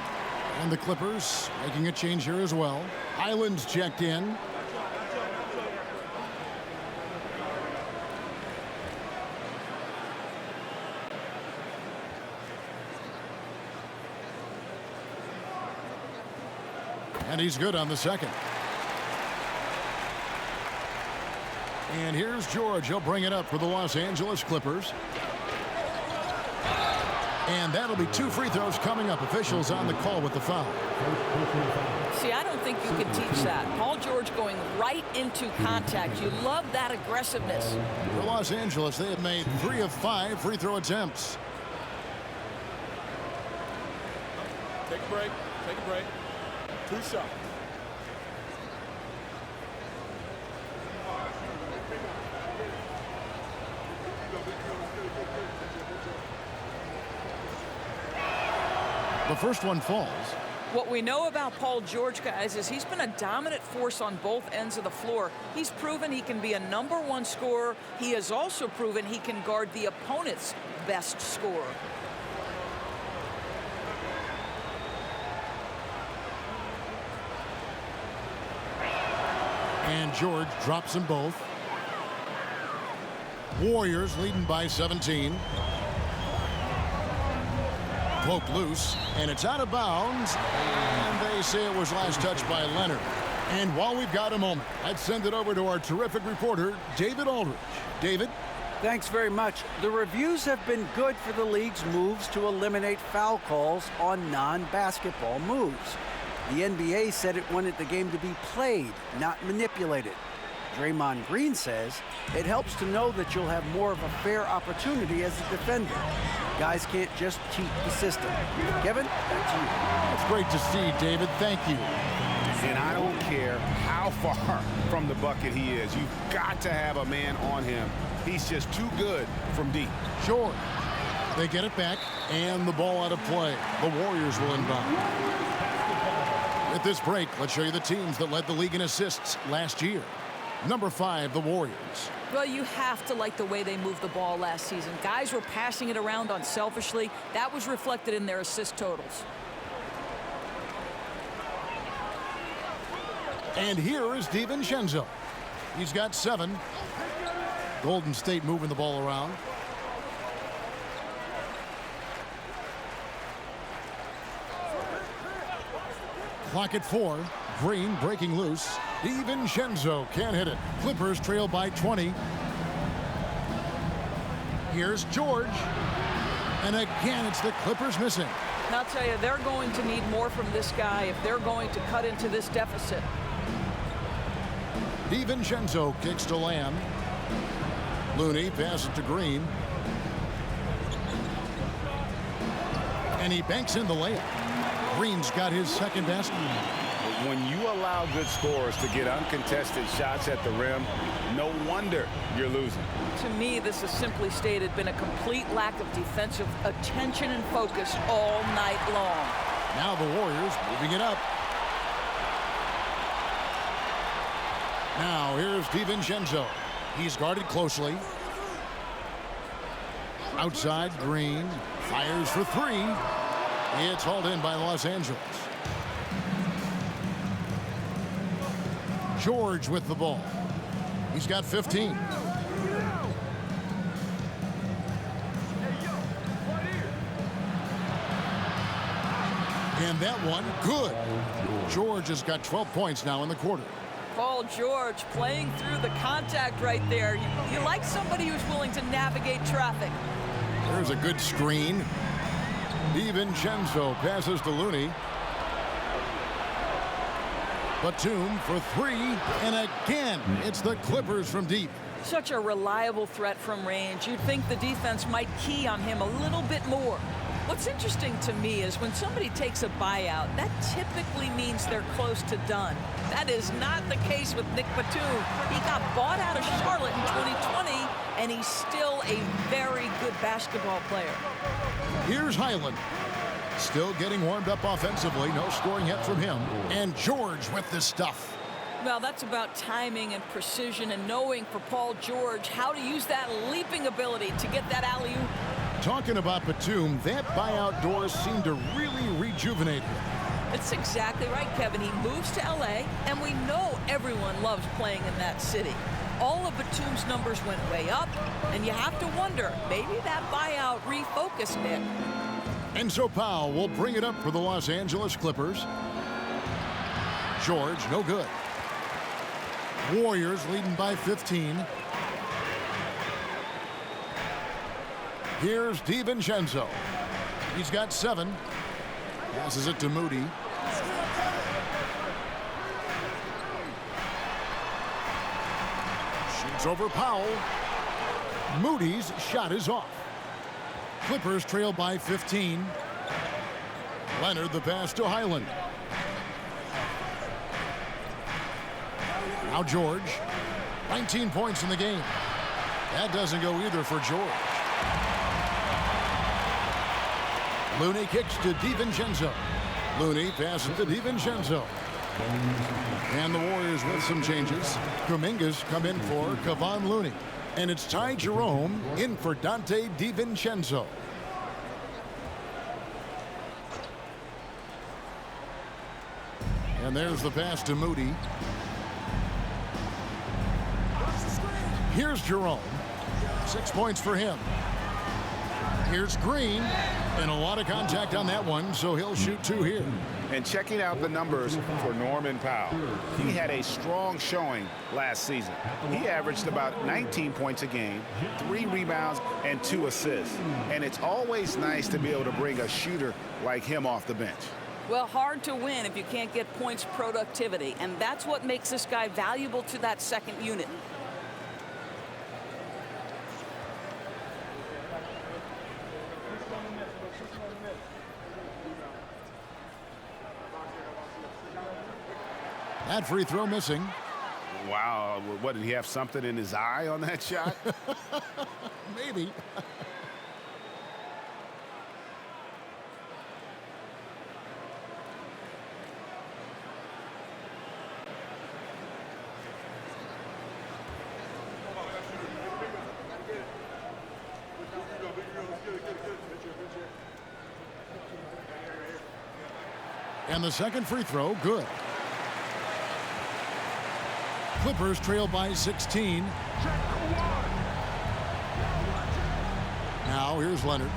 And the Clippers making a change here as well. Highland's checked in. And he's good on the second. And here's George. He'll bring it up for the Los Angeles Clippers. And that'll be 2 free throws coming up. Officials on the call with the foul. See, I don't think you can teach that. Paul George going right into contact. You love that aggressiveness. For Los Angeles, they have made 3 of 5 free throw attempts. Take a break. Take a break. 2 shots. The first one falls. What we know about Paul George, guys, is he's been a dominant force on both ends of the floor. He's proven he can be a #1 scorer. He has also proven he can guard the opponent's best scorer. And George drops them both. Warriors leading by 17. Poked loose, and it's out of bounds. And they say it was last touched by Leonard. And while we've got a moment, I'd send it over to our terrific reporter, David Aldridge. David? Thanks very much. The reviews have been good for the league's moves to eliminate foul calls on non-basketball moves. The NBA said it wanted the game to be played, not manipulated. Draymond Green says it helps to know that you'll have more of a fair opportunity as a defender. Guys can't just cheat the system. Kevin, back to you. That's great to see, David. Thank you. And I don't care how far from the bucket he is. You've got to have a man on him. He's just too good from deep. Sure. They get it back, and the ball out of play. The Warriors will inbound. At this break, let's show you the teams that led the league in assists last year. Number 5, the Warriors. Well, you have to like the way they moved the ball last season. Guys were passing it around unselfishly. That was reflected in their assist totals. And here is DiVincenzo. He's got 7. Golden State moving the ball around. Clock at 4. Green breaking loose. DiVincenzo can't hit it. Clippers trail by 20. Here's George. And again, it's the Clippers missing. And I'll tell you, they're going to need more from this guy if they're going to cut into this deficit. DiVincenzo kicks to Lamb. Looney passes to Green. And he banks in the layup. Green's got his second basket. When you allow good scorers to get uncontested shots at the rim, no wonder you're losing. To me, this has simply stated been a complete lack of defensive attention and focus all night long. Now the Warriors moving it up. Now here's DiVincenzo. He's guarded closely. Outside, Green fires for 3. It's hauled in by Los Angeles. George with the ball. He's got 15. And that one, good. George has got 12 points now in the quarter. Paul George playing through the contact right there. You like somebody who's willing to navigate traffic. There's a good screen. DiVincenzo passes to Looney. Batum for 3, and again, it's the Clippers from deep. Such a reliable threat from range. You'd think the defense might key on him a little bit more. What's interesting to me is when somebody takes a buyout, that typically means they're close to done. That is not the case with Nick Batum. He got bought out of Charlotte in 2020, and he's still a very good basketball player. Here's Highland. Still getting warmed up offensively. No scoring yet from him. And George with this stuff. Well, that's about timing and precision and knowing for Paul George how to use that leaping ability to get that alley-oop. Talking about Batum, that buyout doors seem to really rejuvenate him. That's exactly right, Kevin. He moves to L.A., and we know everyone loves playing in that city. All of Batum's numbers went way up, and you have to wonder, maybe that buyout refocused Nick. And so Powell will bring it up for the Los Angeles Clippers. George, no good. Warriors leading by 15. Here's DiVincenzo. He's got 7. Passes it to Moody. Shoots over Powell. Moody's shot is off. Clippers trail by 15. Leonard the pass to Highland. Now George. 19 points in the game. That doesn't go either for George. Looney kicks to DiVincenzo. Looney passes to DiVincenzo. And the Warriors with some changes. Kumingas come in for Kevon Looney. And it's Ty Jerome in for Donte DiVincenzo. And there's the pass to Moody. Here's Jerome. 6 points for him. Here's Green. And a lot of contact on that one, so he'll shoot 2 here. And checking out the numbers for Norman Powell. He had a strong showing last season. He averaged about 19 points a game, 3 rebounds, and 2 assists. And it's always nice to be able to bring a shooter like him off the bench. Well, hard to win if you can't get points productivity, and that's what makes this guy valuable to that second unit. That free throw missing. Wow, what, did he have something in his eye on that shot? Maybe. And the second free throw, good. Clippers trail by 16. Now here's Leonard.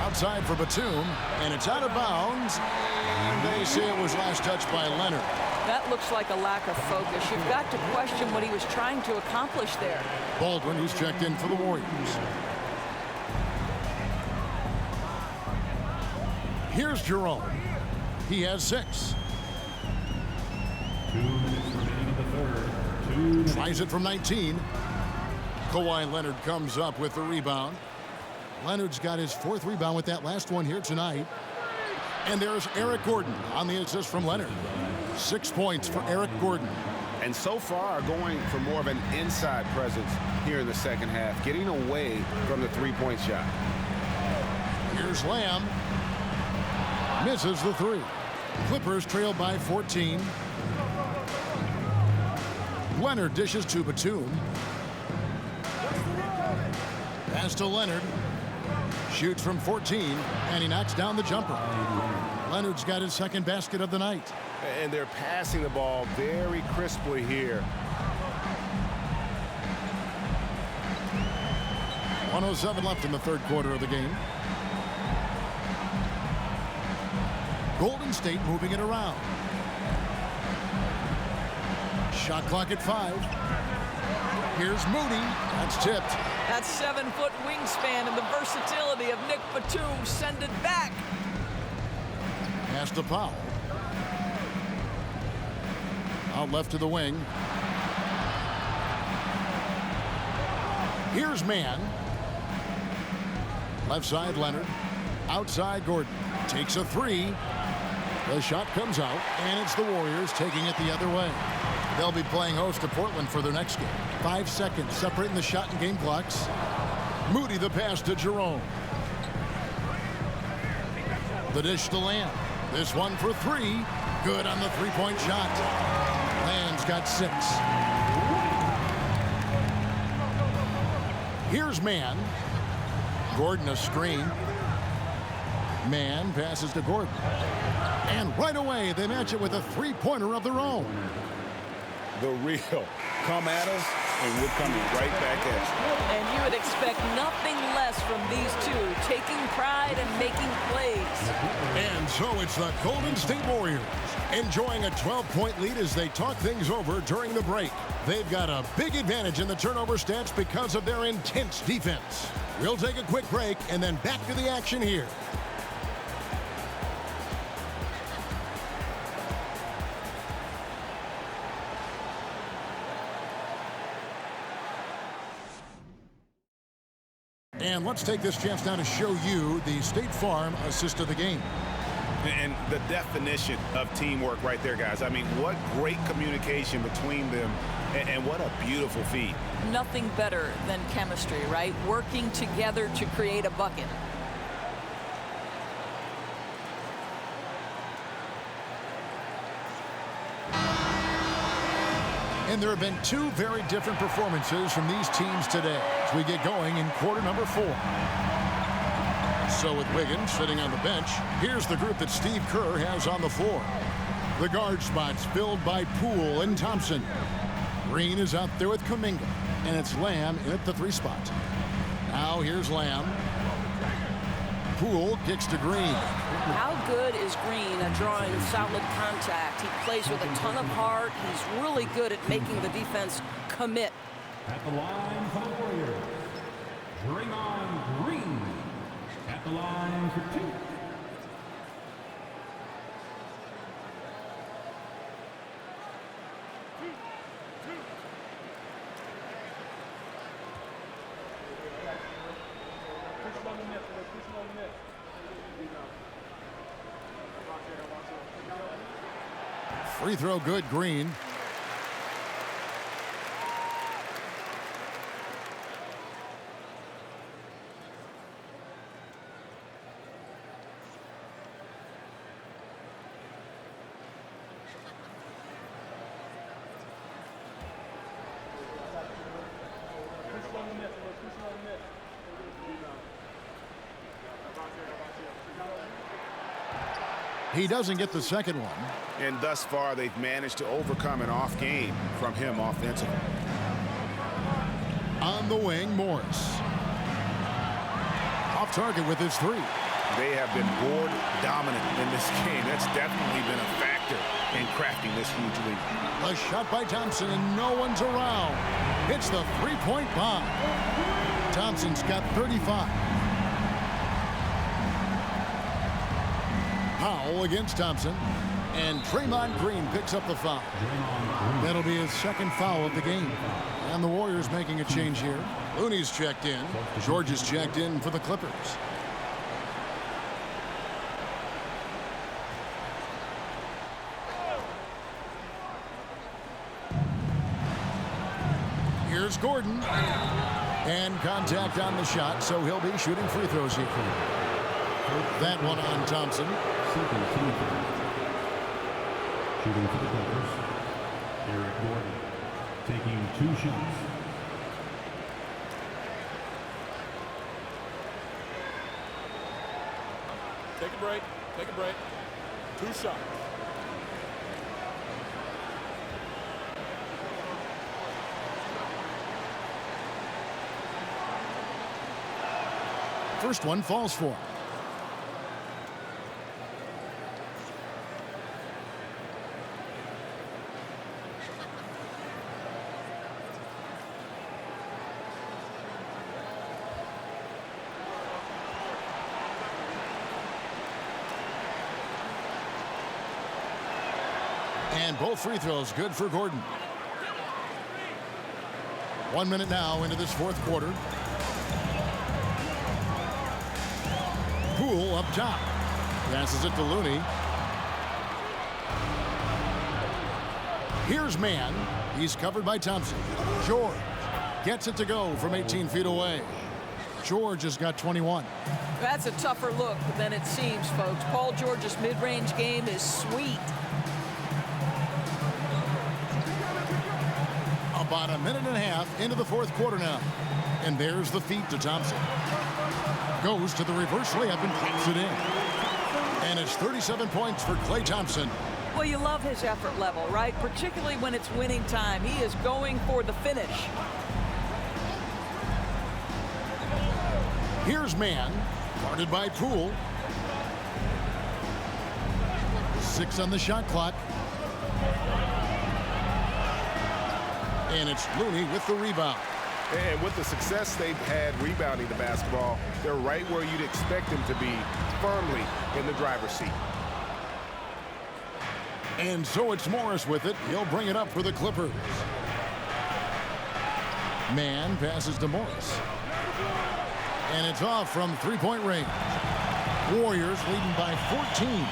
Outside for Batum, and it's out of bounds. And they say it was last touched by Leonard. That looks like a lack of focus. You've got to question what he was trying to accomplish there. Baldwin, who's checked in for the Warriors. Here's Jerome. He has 6. 2 minutes remaining in the third. Tries it from 19. Kawhi Leonard comes up with the rebound. Leonard's got his 4th rebound with that last one here tonight. And there's Eric Gordon on the assist from Leonard. 6 points for Eric Gordon. And so far going for more of an inside presence here in the second half, getting away from the three-point shot. Here's Lamb. Misses the 3. Clippers trail by 14. Leonard dishes to Batum. Pass to Leonard. Shoots from 14, and he knocks down the jumper. Leonard's got his second basket of the night. And they're passing the ball very crisply here. 1:07 left in the third quarter of the game. Golden State moving it around. Shot clock at 5. Here's Moody. That's tipped. That 7-foot wingspan and the versatility of Nick Batum send it back. Pass to Powell. Out left to the wing. Here's Mann. Left side Leonard. Outside Gordon. Takes a 3. The shot comes out, and it's the Warriors taking it the other way. They'll be playing host to Portland for their next game. 5 seconds separating the shot and game clocks. Moody the pass to Jerome. The dish to Lamb. This one for 3. Good on the three-point shot. Lamb's got 6. Here's Mann. Gordon a screen. Mann passes to Gordon. And right away, they match it with a three-pointer of their own. The real come at us, and we're coming right back at you. And you would expect nothing less from these two, taking pride and making plays. And so it's the Golden State Warriors enjoying a 12-point lead as they talk things over during the break. They've got a big advantage in the turnover stats because of their intense defense. We'll take a quick break and then back to the action here. And let's take this chance now to show you the State Farm assist of the game. And the definition of teamwork right there, guys. I mean, what great communication between them, and what a beautiful feed. Nothing better than chemistry, right? Working together to create a bucket. And there have been two very different performances from these teams today as we get going in quarter number 4. So with Wiggins sitting on the bench, here's the group that Steve Kerr has on the floor. The guard spots filled by Poole and Thompson. Green is out there with Kuminga, and it's Lamb in at the 3 spot. Now here's Lamb. Poole kicks to Green. How good is Green at drawing solid contact? He plays with a ton of heart. He's really good at making the defense commit. At the line for the Warriors, Draymond Green. At the line for 2. Free throw good, Green. He doesn't get the second one. And thus far, they've managed to overcome an off game from him offensively. On the wing, Morris. Off target with his 3. They have been board dominant in this game. That's definitely been a factor in crafting this huge lead. A shot by Thompson, and no one's around. It's the 3-point bomb. Thompson's got 35. Powell against Thompson, and Draymond Green picks up the foul. That'll be his second foul of the game. And the Warriors making a change here. Looney's checked in. George is checked in for the Clippers. Here's Gordon. And contact on the shot, so he'll be shooting free throws here. That one on Thompson. Shooting for the Clippers, Eric Gordon taking 2 shots. Take a break. Take a break. 2 shots. First one falls for him. And both free throws good for Gordon. 1 minute now into this 4th quarter. Poole up top. Passes it to Looney. Here's Mann. He's covered by Thompson. George gets it to go from 18 feet away. George has got 21. That's a tougher look than it seems, folks. Paul George's mid-range game is sweet. About a minute and a half into the 4th quarter now. And there's the feed to Thompson. Goes to the reverse layup and pops it in. And it's 37 points for Klay Thompson. Well, you love his effort level, right? Particularly when it's winning time. He is going for the finish. Here's Mann, guarded by Poole. 6 on the shot clock. And it's Looney with the rebound. And with the success they've had rebounding the basketball, they're right where you'd expect them to be, firmly in the driver's seat. And so it's Morris with it. He'll bring it up for the Clippers. Mann passes to Morris. And it's off from 3-point range. Warriors leading by 14.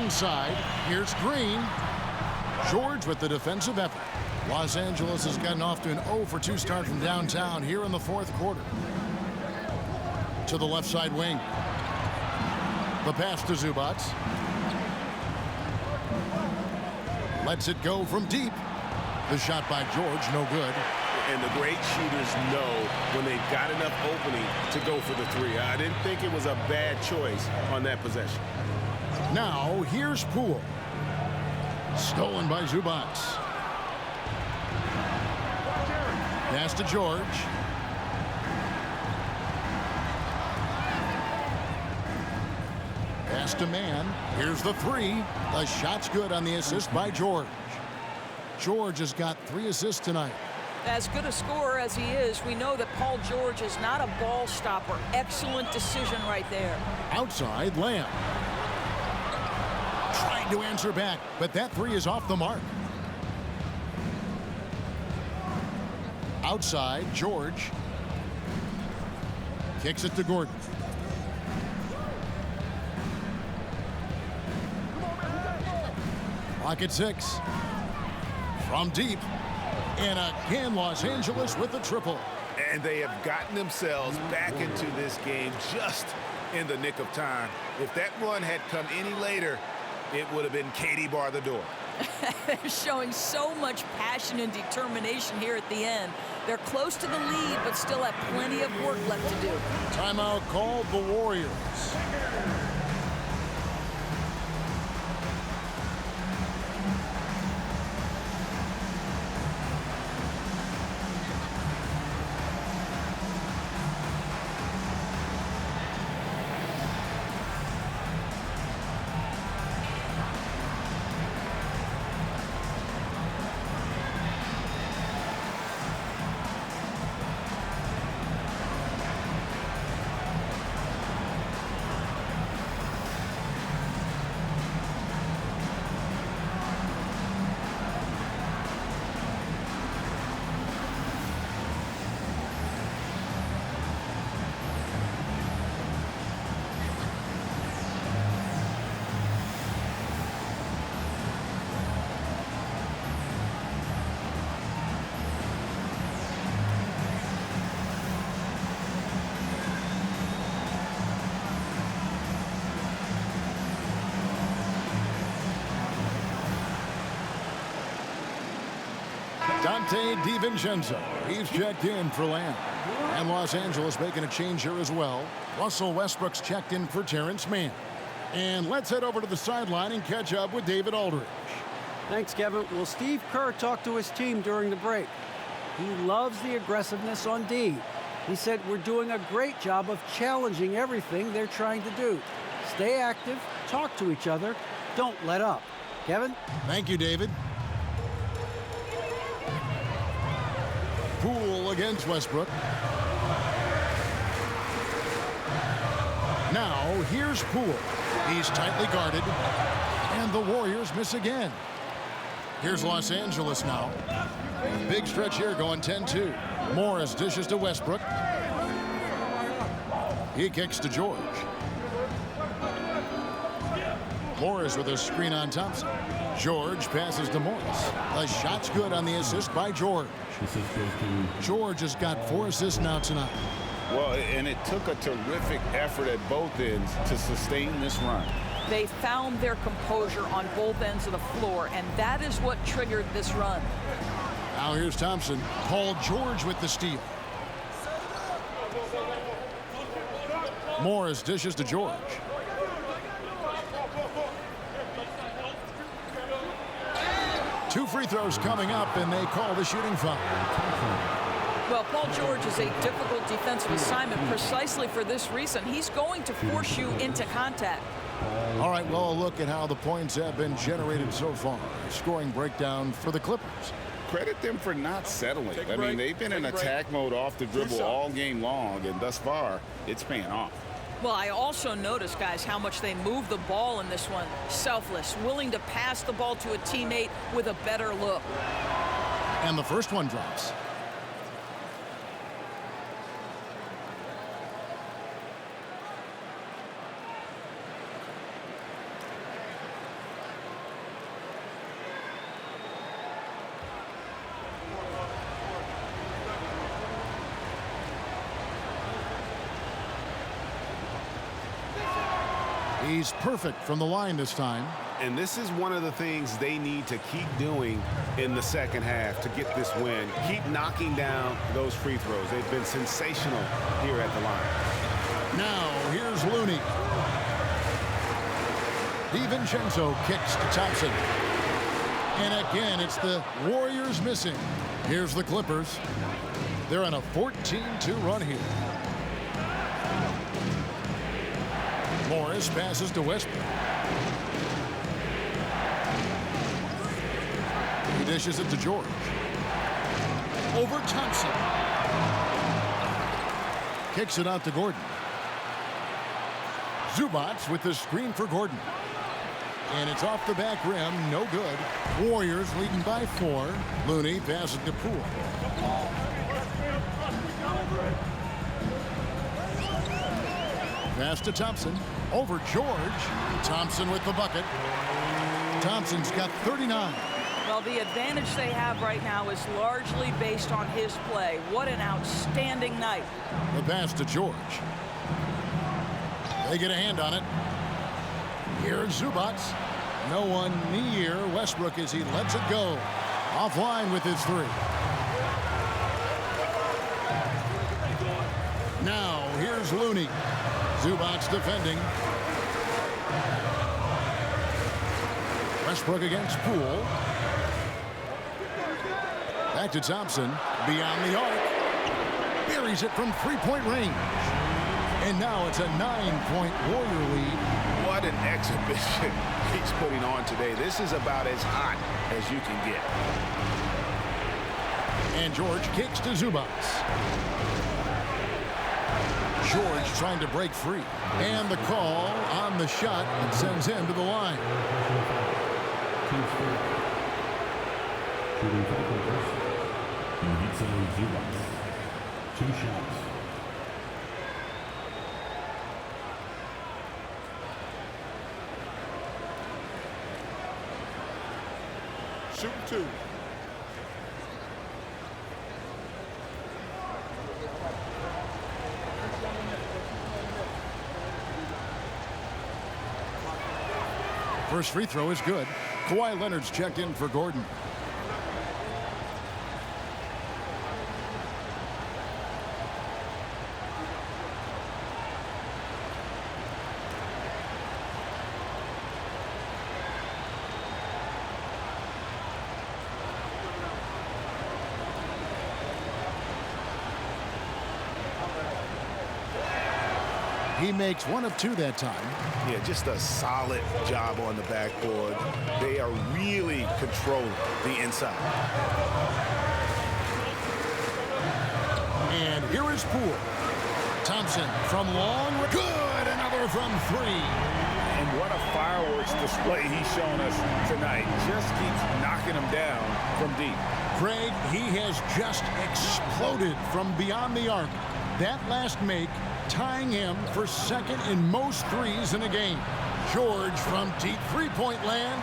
Inside, here's Green. George with the defensive effort. Los Angeles has gotten off to an 0-for-2 start from downtown here in the 4th quarter. To the left side wing. The pass to Zubac. Lets it go from deep. The shot by George, no good. And the great shooters know when they've got enough opening to go for the three. I didn't think it was a bad choice on that possession. Now, here's Poole. Stolen by Zubac. Pass to George. Pass to Mann. Here's the three. The shot's good on the assist by George. George has got 3 assists tonight. As good a scorer as he is, we know that Paul George is not a ball stopper. Excellent decision right there. Outside, Lamb. Trying to answer back, but that 3 is off the mark. Outside, George. Kicks it to Gordon. Clock at 6. From deep. And again, Los Angeles with the triple. And they have gotten themselves back into this game just in the nick of time. If that run had come any later, it would have been Katie bar the door. They're showing so much passion and determination here at the end. They're close to the lead, but still have plenty of work left to do. Timeout called the Warriors. Dante DiVincenzo. He's checked in for Lamb. And Los Angeles making a change here as well. Russell Westbrook's checked in for Terrence Mann. And let's head over to the sideline and catch up with David Aldridge. Thanks, Kevin. Well, Steve Kerr talked to his team during the break. He loves the aggressiveness on D. He said, we're doing a great job of challenging everything they're trying to do. Stay active, talk to each other, don't let up. Kevin? Thank you, David. Poole against Westbrook. Now, here's Poole. He's tightly guarded, and the Warriors miss again. Here's Los Angeles now. Big stretch here going 10-2. Morris dishes to Westbrook. He kicks to George. Morris with a screen on Thompson. George passes to Morris. The shot's good on the assist by George. George has got 4 assists now tonight. Well, and it took a terrific effort at both ends to sustain this run. They found their composure on both ends of the floor, and that is what triggered this run. Now here's Thompson. Paul George with the steal. Morris dishes to George. Two free throws coming up, and they call the shooting foul. Well, Paul George is a difficult defensive assignment precisely for this reason. He's going to force you into contact. All right, well, a look at how the points have been generated so far. Scoring breakdown for the Clippers. Credit them for not settling. I mean, they've been in attack mode off the dribble all game long, and thus far, it's paying off. Well, I also noticed, guys, how much they move the ball in this one. Selfless, willing to pass the ball to a teammate with a better look. And the first one drops. He's perfect from the line this time. And this is one of the things they need to keep doing in the second half to get this win. Keep knocking down those free throws. They've been sensational here at the line. Now, here's Looney. DiVincenzo kicks to Thompson. And again, it's the Warriors missing. Here's the Clippers. They're on a 14-2 run here. Morris passes to Westbrook. He dishes it to George. Over Thompson. Kicks it out to Gordon. Zubac with the screen for Gordon. And it's off the back rim, no good. Warriors leading by 4. Looney passes to Poole. Pass to Thompson. Over George. Thompson with the bucket. Thompson's got 39. Well, the advantage they have right now is largely based on his play. What an outstanding night. The pass to George. They get a hand on it. Here's Zubac. No one near Westbrook as he lets it go. Offline with his 3. Now, here's Looney. Zubac defending. Westbrook against Poole. Back to Thompson. Beyond the arc. Buries it from 3-point range. And now it's a 9-point Warrior lead. What an exhibition he's putting on today. This is about as hot as you can get. And George kicks to Zubac. George trying to break free. And the call on the shot that sends him to the line. Shooting for the Clippers. Zubac. 2 shots. Shooting 2. First free throw is good. Kawhi Leonard's checked in for Gordon. He makes 1 of 2 that time. Yeah, just a solid job on the backboard. They are really controlling the inside. And here is Poole. Thompson from long. Good. Another from 3. And what a fireworks display he's shown us tonight. Just keeps knocking them down from deep. Craig, he has just exploded from beyond the arc. That last make tying him for 2nd in most threes in a game. George from deep 3-point land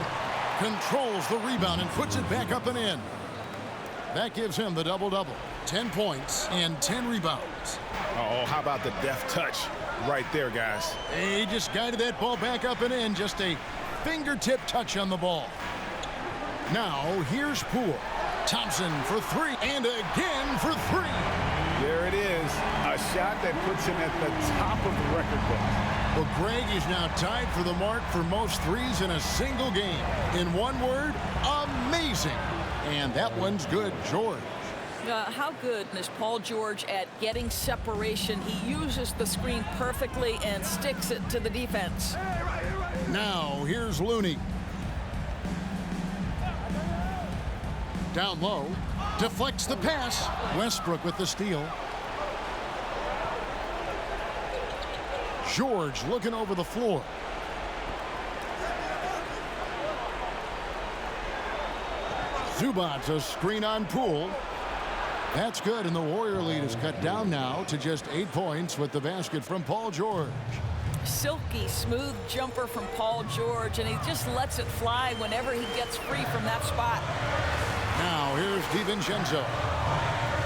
controls the rebound and puts it back up and in. That gives him the double-double. 10 points and 10 rebounds. Oh, how about the deft touch right there, guys? He just guided that ball back up and in. Just a fingertip touch on the ball. Now, here's Poole. Thompson for 3 and again for 3. There it is. A shot that puts him at the top of the record book. Well, Greg is now tied for the mark for most threes in a single game. In one word, amazing. And that one's good, George. How good is Paul George at getting separation? He uses the screen perfectly and sticks it to the defense. Now, here's Looney. Down low. Deflects the pass. Westbrook with the steal. George looking over the floor. Zubac, a screen on Poole. That's good, and the Warrior lead is cut down now to just 8 points with the basket from Paul George. Silky smooth jumper from Paul George, and he just lets it fly whenever he gets free from that spot. Now here's DiVincenzo.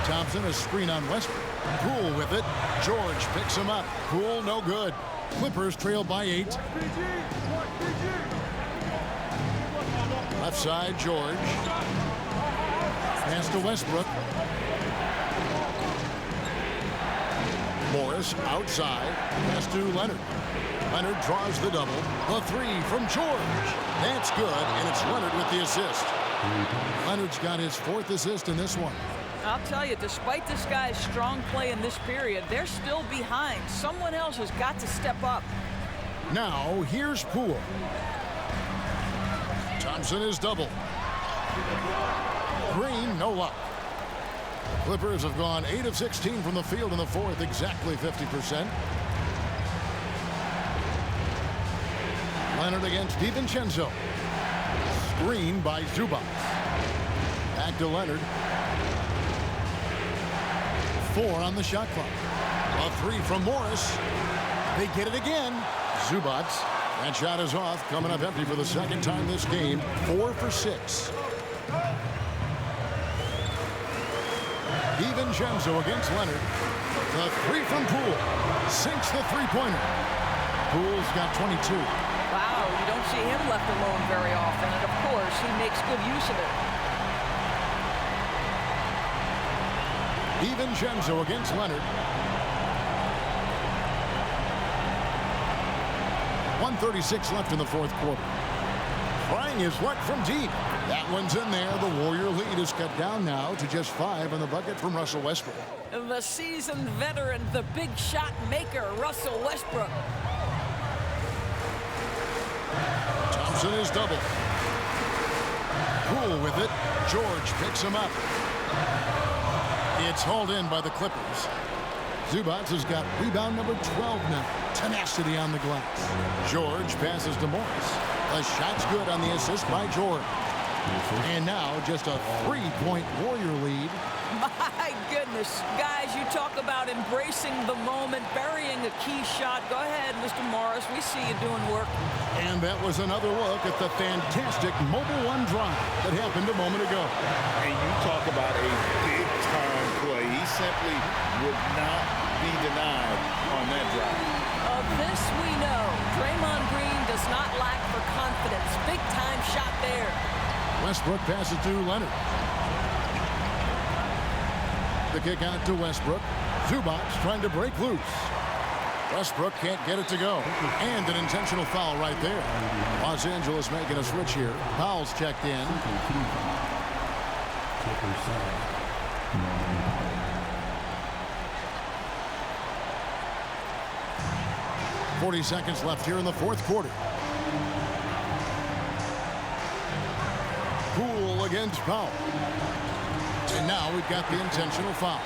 Thompson, a screen on Westbrook. Poole with it. George picks him up. Poole no good. Clippers trail by 8. Left side, George. Pass to Westbrook. Morris outside. Pass to Leonard. Leonard draws the double. The three from George. That's good, and it's Leonard with the assist. Leonard's got his 4th assist in this one. I'll tell you, despite this guy's strong play in this period, they're still behind. Someone else has got to step up. Now, here's Poole. Thompson is double. Green, no luck. Clippers have gone 8 of 16 from the field in the 4th, exactly 50%. Leonard against DiVincenzo. Screen by Zubac. Back to Leonard. 4 on the shot clock. A 3 from Morris. They get it again. Zubac. That shot is off. Coming up empty for the 2nd time this game. 4 for 6. DiVincenzo against Leonard. The 3 from Poole. Sinks the three-pointer. Poole's got 22. Wow, you don't see him left alone very often, and of course, he makes good use of it. DiVincenzo against Leonard. 1:36 left in the 4th quarter. Trying his luck from deep. That one's in there. The Warrior lead is cut down now to just 5 on the bucket from Russell Westbrook. The seasoned veteran, the big shot maker, Russell Westbrook. Thompson is double. Poole with it. George picks him up. It's hauled in by the Clippers. Zubac has got rebound number 12 now. Tenacity on the glass. George passes to Morris. The shot's good on the assist by George. And now just a 3-point Warrior lead. My goodness. Guys, you talk about embracing the moment, burying a key shot. Go ahead, Mr. Morris. We see you doing work. And that was another look at the fantastic Mobile One drive that happened a moment ago. And you talk about a big-time play. He simply would not be denied on that drive. Of this we know. Draymond Green does not lack for confidence. Big-time shot there. Westbrook passes to Leonard. The kick out to Westbrook. Zubac trying to break loose. Westbrook can't get it to go. And an intentional foul right there. Los Angeles making a switch here. Powell's checked in. 40 seconds left here in the 4th quarter. Poole against Powell. And now we've got the intentional foul.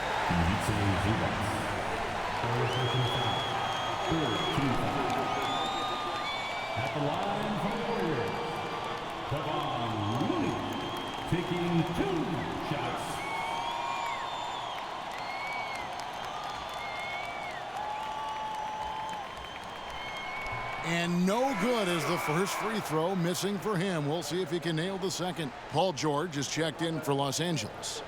At the line for the Warriors, Kevon Looney taking 2 shots. And no good as the first free throw, missing for him. We'll see if he can nail the second. Paul George is checked in for Los Angeles.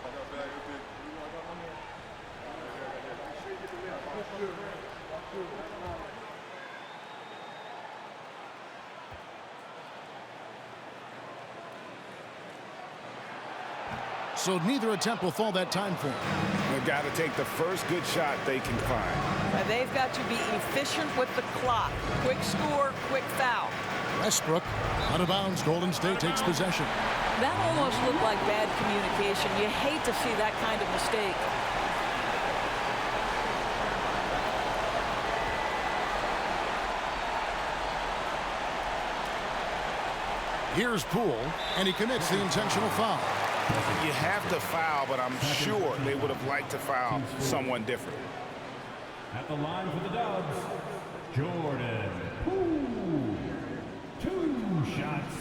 So neither attempt will fall that time for him. They've got to take the first good shot they can find. They've got to be efficient with the clock. Quick score, quick foul. Westbrook out of bounds. Golden State takes possession. That almost looked like bad communication. You hate to see that kind of mistake. Here's Poole, and he commits the intentional foul. You have to foul, but I'm sure they would have liked to foul someone different. At the line for the Dubs, Jordan Poole. 2 shots.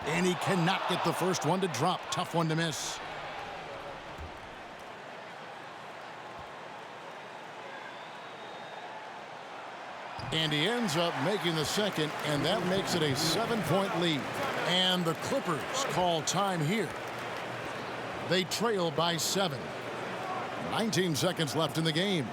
And he cannot get the first one to drop. Tough one to miss. And he ends up making the second, and that makes it a 7-point lead. And the Clippers call time here. They trail by 7. 19 seconds left in the game.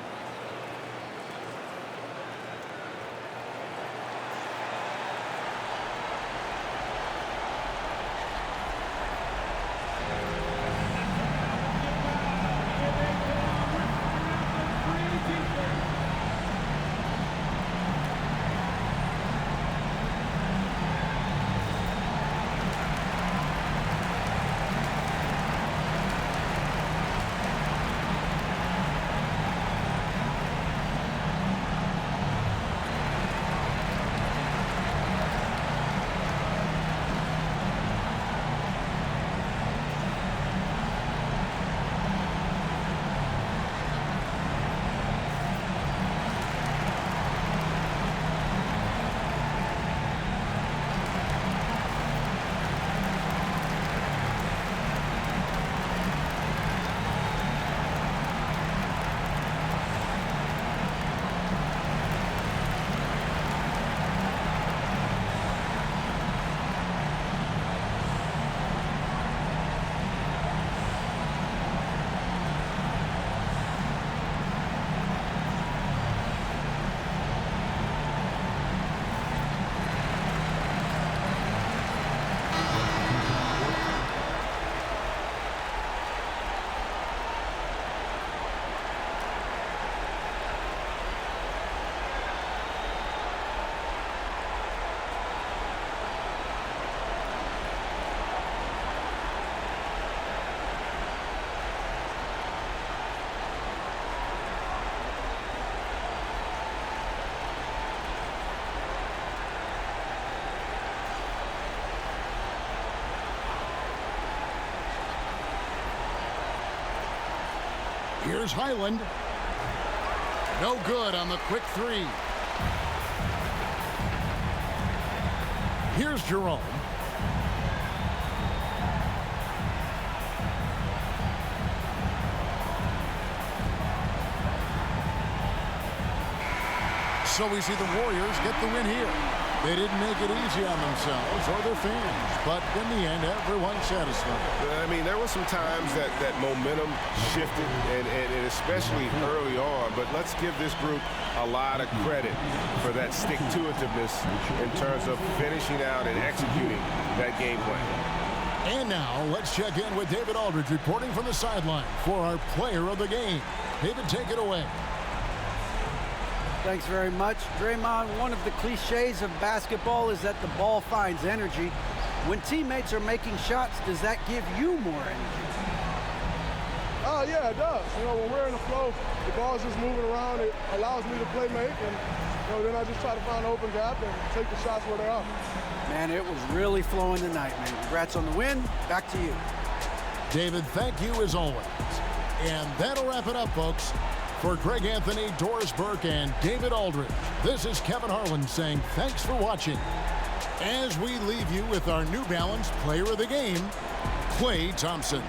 Here's Highland. No good on the quick three. Here's Jerome. So we see the Warriors get the win here. They didn't make it easy on themselves or their fans, but in the end, everyone's satisfied. I mean, there were some times that momentum shifted, and especially early on, but let's give this group a lot of credit for that stick-to-itiveness in terms of finishing out and executing that game plan. And now, let's check in with David Aldridge reporting from the sideline for our player of the game. David, take it away. Thanks very much. Draymond, one of the cliches of basketball is that the ball finds energy. When teammates are making shots, does that give you more energy? Oh, yeah, it does. You know, when we're in the flow, the ball's just moving around. It allows me to play make, and then I just try to find an open gap and take the shots where they are. Man, it was really flowing tonight, man. Congrats on the win. Back to you. David, thank you as always. And that'll wrap it up, folks. For Greg Anthony, Doris Burke, and David Aldridge, this is Kevin Harlan saying thanks for watching. As we leave you with our New Balance Player of the Game, Klay Thompson.